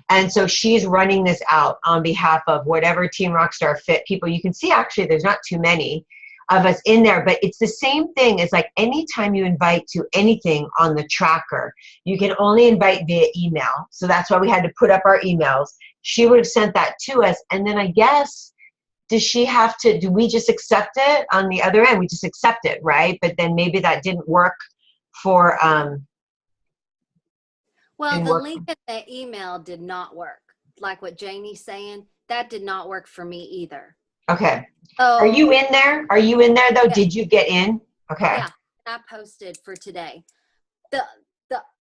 And so she's running this out on behalf of whatever Team Rockstar Fit people. You can see actually there's not too many of us in there, but it's the same thing as like anytime you invite to anything on the tracker, you can only invite via email. So that's why we had to put up our emails. She would have sent that to us, and then I guess, do we just accept it on the other end? We just accept it, right? But then maybe that didn't work for well, the link in the email did not work. Like what Janie's saying, that did not work for me either. Okay. Are you in there? Are you in there though? Yeah. Did you get in? Okay. Yeah, I posted for today.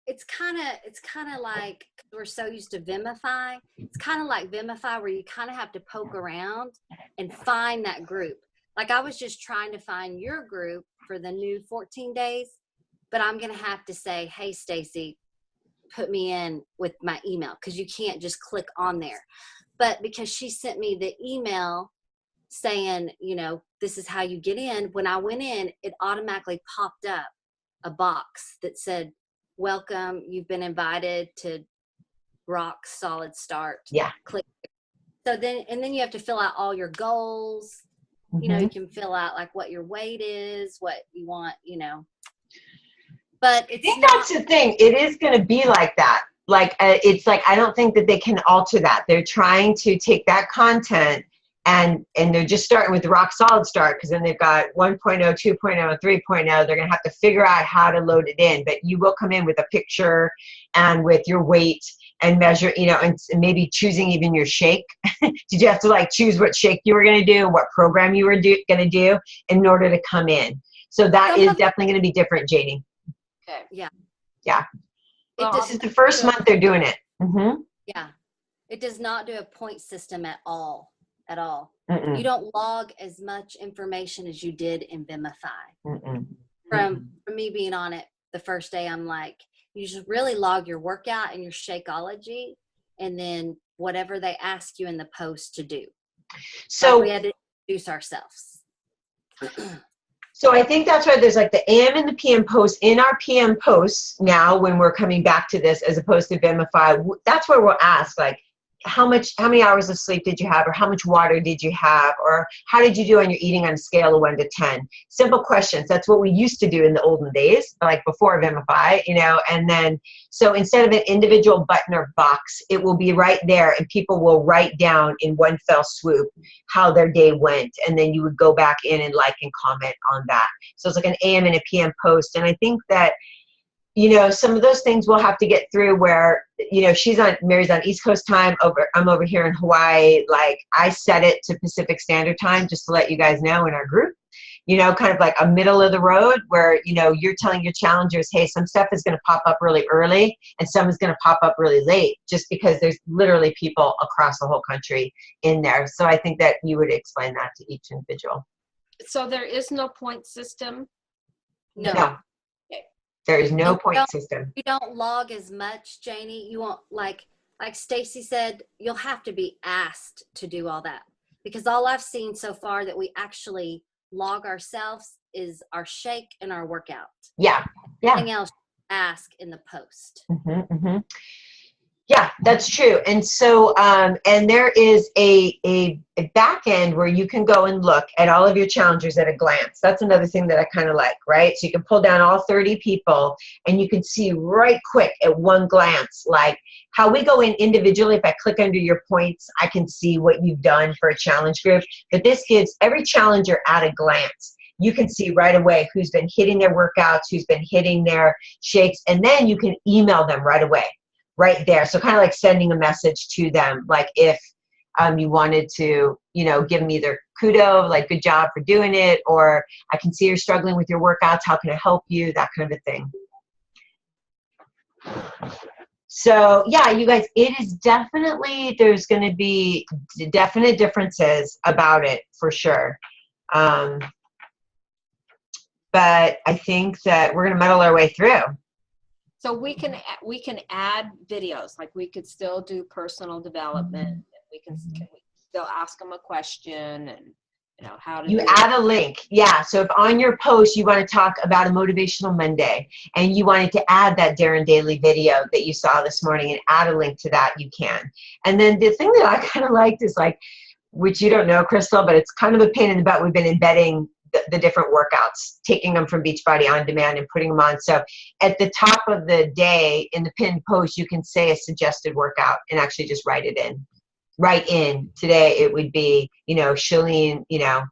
It's kind of like, we're so used to Vimify. It's kind of like Vimify where you kind of have to poke around and find that group. Like I was just trying to find your group for the new 14 days, but I'm going to have to say, hey, Stacy, put me in with my email, because you can't just click on there. But because she sent me the email saying, this is how you get in, when I went in, it automatically popped up a box that said, welcome, you've been invited to Rock Solid Start. Yeah. Click. So then you have to fill out all your goals. You can fill out like what your weight is, what you want, but I it's think not. that's the thing. It is going to be like that. Like, it's like, I don't think that they can alter that. They're trying to take that content and they're just starting with the rock solid start, because then they've got 1.0, 2.0, 3.0. They're going to have to figure out how to load it in. But you will come in with a picture and with your weight and measure, you know, and maybe choosing even your shake. Did you have to like choose what shake you were going to do, what program you were going to do in order to come in? So that is definitely going to be different, Janie. Okay. Yeah. Yeah. It This is the first month they're doing it. Mm-hmm. Yeah. It does not do a point system at all. At all. Mm-mm. You don't log as much information as you did in Vimify. Mm-mm. From me being on it the first day, I'm like, you should really log your workout and your Shakeology, and then whatever they ask you in the post to do. So like we had to introduce ourselves. So I think that's why there's like the AM and the PM posts in our PM posts now when we're coming back to this, as opposed to Vimify. That's where we'll ask, like, how many hours of sleep did you have, or how much water did you have, or how did you do on your eating on a scale of 1 to 10? Simple questions. That's what we used to do in the olden days, like before Vimify, you know. And then, so instead of an individual button or box, it will be right there, and people will write down in one fell swoop how their day went, and then you would go back in and like and comment on that. So it's like an AM and a PM post. And I think that, you know, some of those things we'll have to get through where, you know, Mary's on East Coast time, I'm over here in Hawaii. Like, I set it to Pacific Standard Time, just to let you guys know in our group, you know, kind of like a middle of the road where, you know, you're telling your challengers, hey, some stuff is going to pop up really early and some is going to pop up really late, just because there's literally people across the whole country in there. So I think that you would explain that to each individual. So there is no point system? No. There is no point system. You don't log as much, Janie. You won't, like Stacy said, you'll have to be asked to do all that, because all I've seen so far that we actually log ourselves is our shake and our workout. Yeah. Anything else, ask in the post. Mm-hmm, mm-hmm. Yeah, that's true. And so, and there is a back end where you can go and look at all of your challengers at a glance. That's another thing that I kind of like, right? So you can pull down all 30 people and you can see right quick at one glance, like how we go in individually. If I click under your points, I can see what you've done for a challenge group. But this gives every challenger at a glance. You can see right away who's been hitting their workouts, who's been hitting their shakes, and then you can email them right away. Right there. So kind of like sending a message to them, like if you wanted to, you know, give them either kudo, like good job for doing it, or I can see you're struggling with your workouts, how can I help you, that kind of a thing. So yeah, you guys, it is definitely, there's going to be definite differences about it for sure. But I think that we're going to muddle our way through. So we can add videos, like we could still do personal development. We can still ask them a question, and you know how to. You add a link, yeah. So if on your post you want to talk about a motivational Monday, and you wanted to add that Darren Daily video that you saw this morning, and add a link to that, you can. And then the thing that I kind of liked is like, which you don't know, Crystal, but it's kind of a pain in the butt. We've been embedding the different workouts, taking them from Beachbody on demand and putting them on. So at the top of the day in the pinned post, you can say a suggested workout and actually just write it in. Write in today. It would be, you know, Shalene, you know,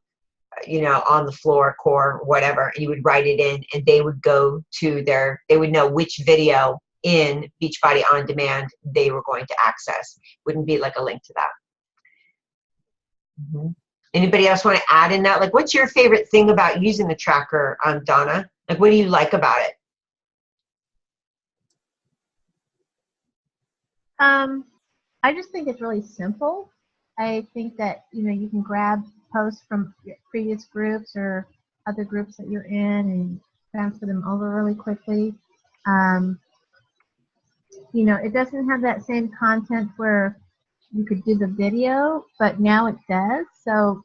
on the floor, core, whatever. And you would write it in, and they would go to they would know which video in Beachbody on demand they were going to access. Wouldn't be like a link to that. Mm-hmm. Anybody else want to add in that? Like, what's your favorite thing about using the tracker, Donna? Like, what do you like about it? I just think it's really simple. I think that, you know, you can grab posts from previous groups or other groups that you're in and transfer them over really quickly. You know, it doesn't have that same content where you could do the video, but now it does. So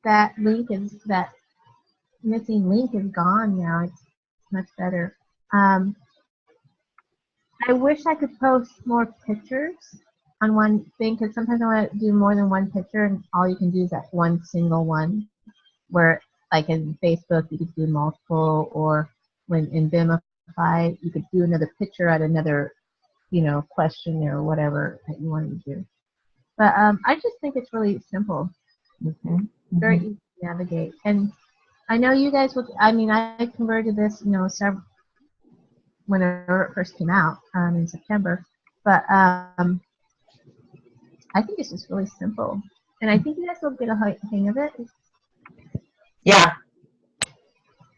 that missing link is gone now. It's much better. I wish I could post more pictures on one thing, because sometimes I want to do more than one picture, and all you can do is that one single one. Where, like in Facebook, you could do multiple, or when in Vimify, you could do another picture at another, question or whatever that you wanted to do. But I just think it's really simple. Okay. Very easy to navigate. And I know you guys will, I converted this, whenever it first came out in September. But I think it's just really simple. And I think you guys will get a hang of it. Yeah.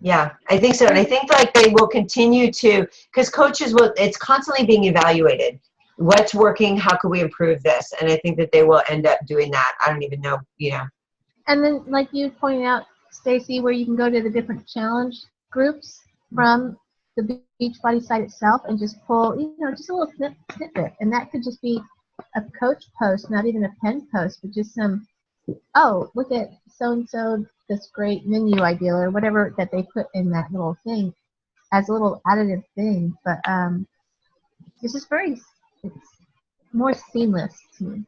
Yeah, I think so. And I think like they will continue to, because coaches it's constantly being evaluated. What's working? How can we improve this? And I think that they will end up doing that. I don't even know, And then, like you pointed out, Stacy, where you can go to the different challenge groups from the Beachbody site itself and just pull, just a little snippet. And that could just be a coach post, not even a pen post, but just some, oh, look at so-and-so, this great menu idea or whatever that they put in that little thing as a little additive thing. But it's just it's more seamless to me.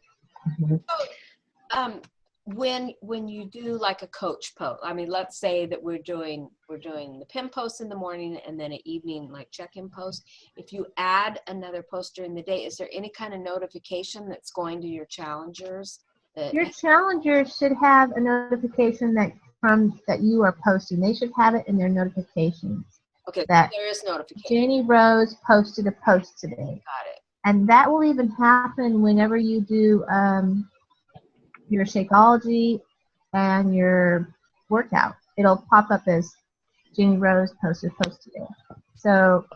When you do like a coach post, let's say that we're doing the pin post in the morning and then an evening like check-in post. If you add another post during the day, is there any kind of notification that's going to your challengers? Your challengers should have a notification that you are posting. They should have it in their notifications. Okay, that there is notification. Janie Rose posted a post today. Got it. And that will even happen whenever you do your Shakeology and your workout. It'll pop up as Janie Rose posted a post today. So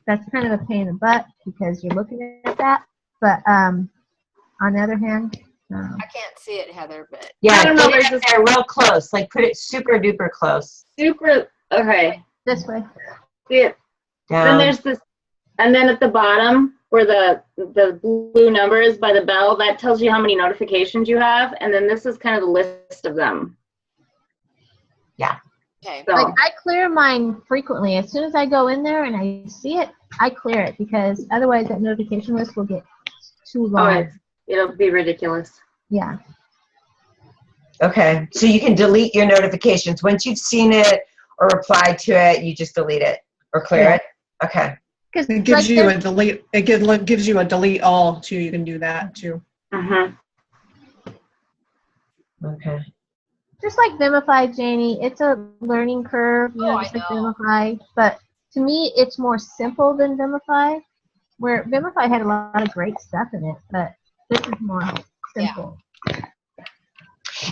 that's kind of a pain in the butt because you're looking at that. But on the other hand, I can't see it, Heather, but yeah, I don't know. There's just there real close. Like put it super duper close. Super. Okay. This way. See it. Then there's this, and then at the bottom where the blue number is by the bell, that tells you how many notifications you have, and then this is kind of the list of them. Yeah. Okay. So, Like I clear mine frequently. As soon as I go in there and I see it, I clear it because otherwise that notification list will get too long. it'll be ridiculous. Yeah. Okay, so you can delete your notifications. Once you've seen it or replied to it, you just delete it or clear it? Okay. It gives you a delete. It gives you a delete all too. You can do that too. Okay. Just like Vimify, Janie, it's a learning curve, just like Vimify. But to me, it's more simple than Vimify, where Vimify had a lot of great stuff in it, but this is more simple.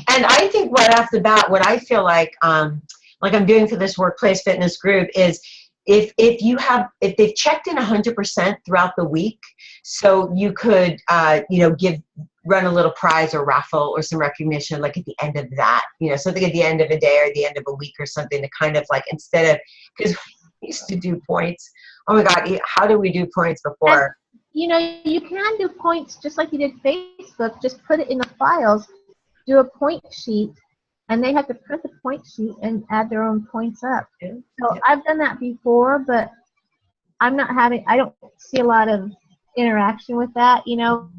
And I think right off the bat, what I feel like I'm doing for this workplace fitness group is if they've checked in 100% throughout the week, so you could run a little prize or raffle or some recognition like at the end of that, something at the end of a day or the end of a week or something to kind of like, instead of, because we used to do points. Oh my God, how do we do points before? And, you can do points just like you did Facebook, just put it in the files, do a point sheet, and they have to print the point sheet and add their own points up. So I've done that before, but I don't see a lot of interaction with that,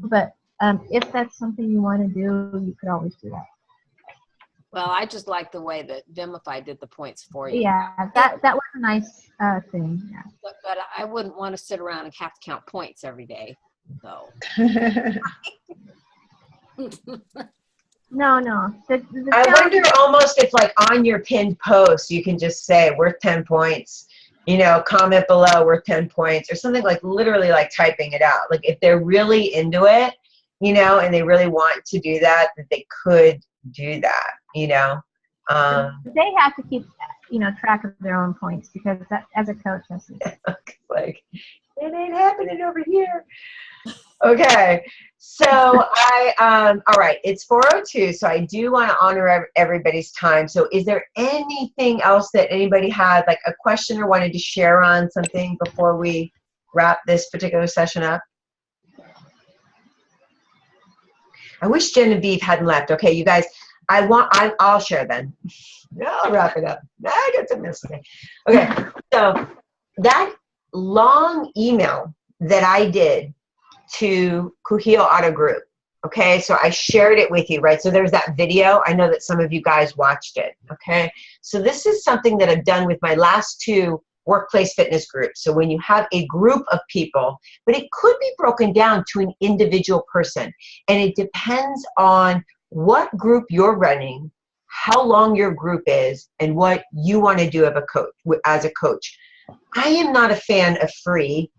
but if that's something you want to do, you could always do that. Well, I just like the way that Vimify did the points for you. Yeah, that was a nice thing. Yeah. But I wouldn't want to sit around and have to count points every day. So. No. I wonder almost if like on your pinned post, you can just say worth 10 points, comment below worth 10 points or something, like literally like typing it out. Like if they're really into it, and they really want to do that they could do that, they have to keep, track of their own points because that, as a coach, that's like, it ain't happening over here. Okay, so all right, it's 4:02, so I do want to honor everybody's time. So is there anything else that anybody had, like a question or wanted to share on something before we wrap this particular session up? I wish Genevieve hadn't left. Okay, you guys, I'll share then. I'll wrap it up. I got some missing. Okay, so that long email that I did to Kuhio Auto Group, okay, so I shared it with you, right? So there's that video. I know that some of you guys watched it, okay? So this is something that I've done with my last two workplace fitness group. So when you have a group of people, but it could be broken down to an individual person. And it depends on what group you're running, how long your group is, and what you want to do as a coach. I am not a fan of free.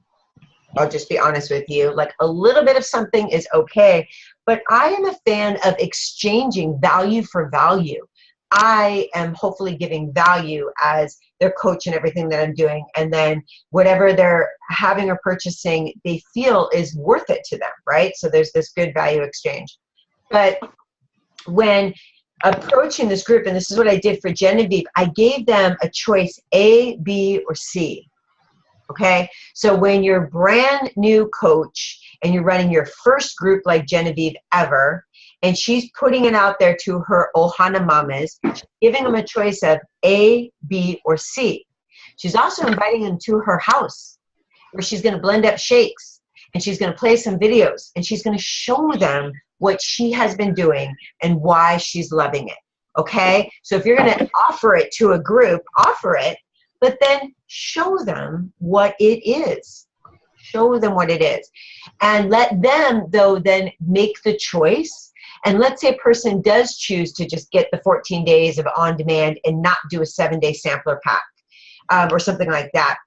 I'll just be honest with you. Like, a little bit of something is okay, but I am a fan of exchanging value for value. I am hopefully giving value as their coach and everything that I'm doing. And then whatever they're having or purchasing, they feel is worth it to them, right? So there's this good value exchange. But when approaching this group, and this is what I did for Genevieve, I gave them a choice, A, B, or C. Okay, so when you're brand new coach and you're running your first group like Genevieve ever, and she's putting it out there to her Ohana mamas, giving them a choice of A, B, or C. She's also inviting them to her house where she's going to blend up shakes, and she's going to play some videos, and she's going to show them what she has been doing and why she's loving it. Okay, so if you're going to offer it to a group, offer it, but then show them what it is. Show them what it is. And let them, though, then make the choice. And let's say a person does choose to just get the 14 days of on-demand and not do a 7-day sampler pack or something like that.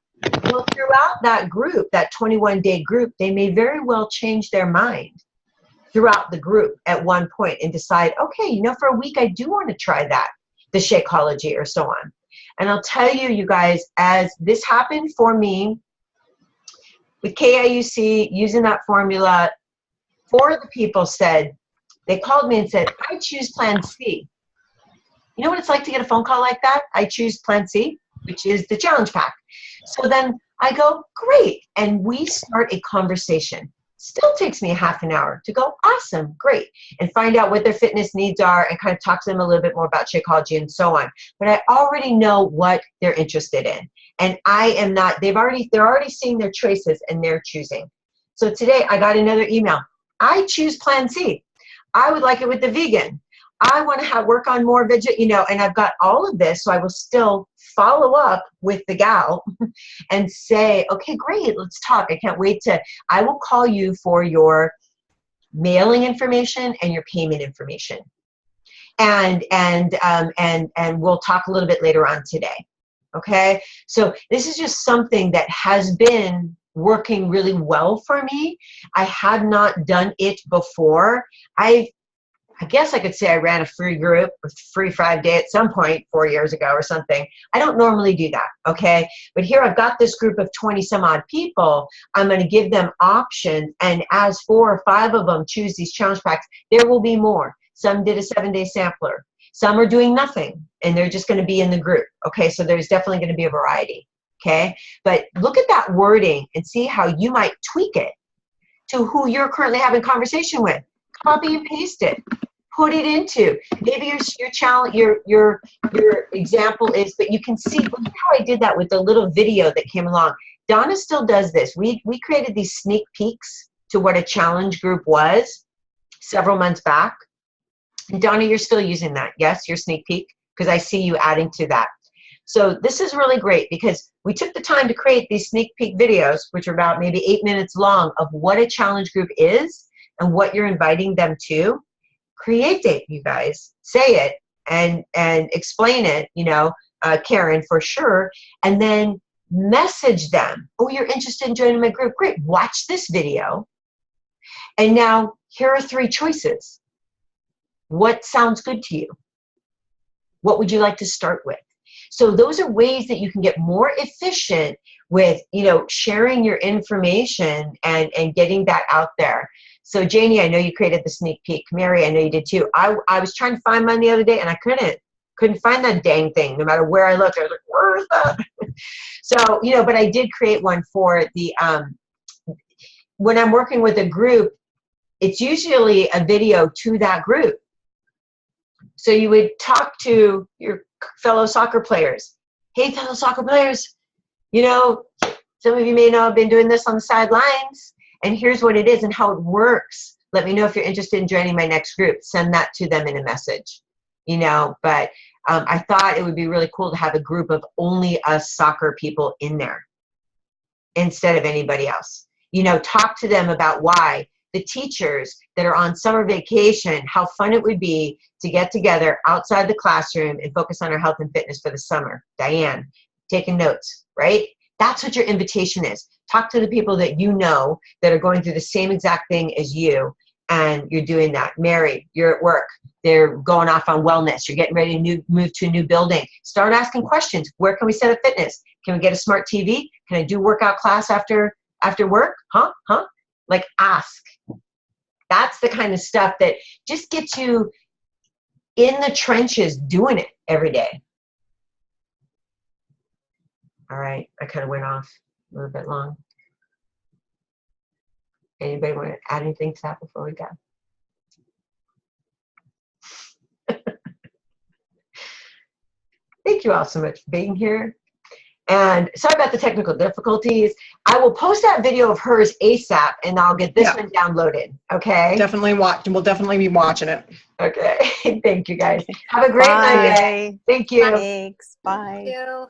Well, throughout that group, that 21-day group, they may very well change their mind throughout the group at one point and decide, okay, you know, for a week I do want to try that, the Shakeology or so on. And I'll tell you, you guys, as this happened for me with KIUC, using that formula, 4 of the people said, they called me and said, I choose plan C. You know what it's like to get a phone call like that? I choose plan C, which is the challenge pack. So then I go, great. And we start a conversation. Still takes me a half an hour to go, awesome, great, and find out what their fitness needs are and kind of talk to them a little bit more about Shakeology and so on. But I already know what they're interested in. And I am not, they're already seeing their choices and they're choosing. So today I got another email. I choose plan C. I would like it with the vegan. I want to work on more and I've got all of this, so I will still follow up with the gal and say, okay, great, let's talk. I will call you for your mailing information and your payment information. And we'll talk a little bit later on today. Okay? So this is just something that has been working really well for me. I had not done it before. I guess I could say I ran a free group or free 5-day at some point 4 years ago or something. I don't normally do that, okay? But here I've got this group of 20 some odd people. I'm going to give them options, and as 4 or 5 of them choose these challenge packs, there will be more. Some did a 7-day sampler. Some are doing nothing, and they're just going to be in the group, okay? So there's definitely going to be a variety, okay? But look at that wording and see how you might tweak it to who you're currently having conversation with. Copy and paste it. Put it into, maybe your challenge, your example is, but you can see, look how I did that with the little video that came along. Donna still does this. We created these sneak peeks to what a challenge group was several months back. And Donna, you're still using that. Yes, your sneak peek, because I see you adding to that. So this is really great because we took the time to create these sneak peek videos, which are about maybe 8 minutes long, of what a challenge group is and what you're inviting them to. Create it, you guys. Say it and explain it, Karen, for sure. And then message them. Oh, you're interested in joining my group? Great. Watch this video. And now here are 3 choices. What sounds good to you? What would you like to start with? So those are ways that you can get more efficient with, sharing your information and getting that out there. So Janie, I know you created the sneak peek. Mary, I know you did too. I was trying to find mine the other day and I couldn't find that dang thing. No matter where I looked, I was like, where is that? So, but I did create one for the, when I'm working with a group, it's usually a video to that group. So you would talk to your fellow soccer players. Hey, fellow soccer players, some of you may know I've been doing this on the sidelines. And here's what it is and how it works. Let me know if you're interested in joining my next group. Send that to them in a message, but I thought it would be really cool to have a group of only us soccer people in there instead of anybody else. You know, talk to them about why. The teachers that are on summer vacation, how fun it would be to get together outside the classroom and focus on our health and fitness for the summer. Diane, taking notes, right? That's what your invitation is. Talk to the people that you know that are going through the same exact thing as you, and you're doing that. Mary, you're at work. They're going off on wellness. You're getting ready to move to a new building. Start asking questions. Where can we set up fitness? Can we get a smart TV? Can I do workout class after work? Huh? Like, ask. That's the kind of stuff that just gets you in the trenches doing it every day. All right, I kind of went off a little bit long. Anybody want to add anything to that before we go? Thank you all so much for being here. And sorry about the technical difficulties. I will post that video of hers ASAP, and I'll get this one downloaded. Okay. Definitely watch. We'll definitely be watching it. Okay. Thank you, guys. Have a great night. Thank you. Thanks. Bye. Thank you.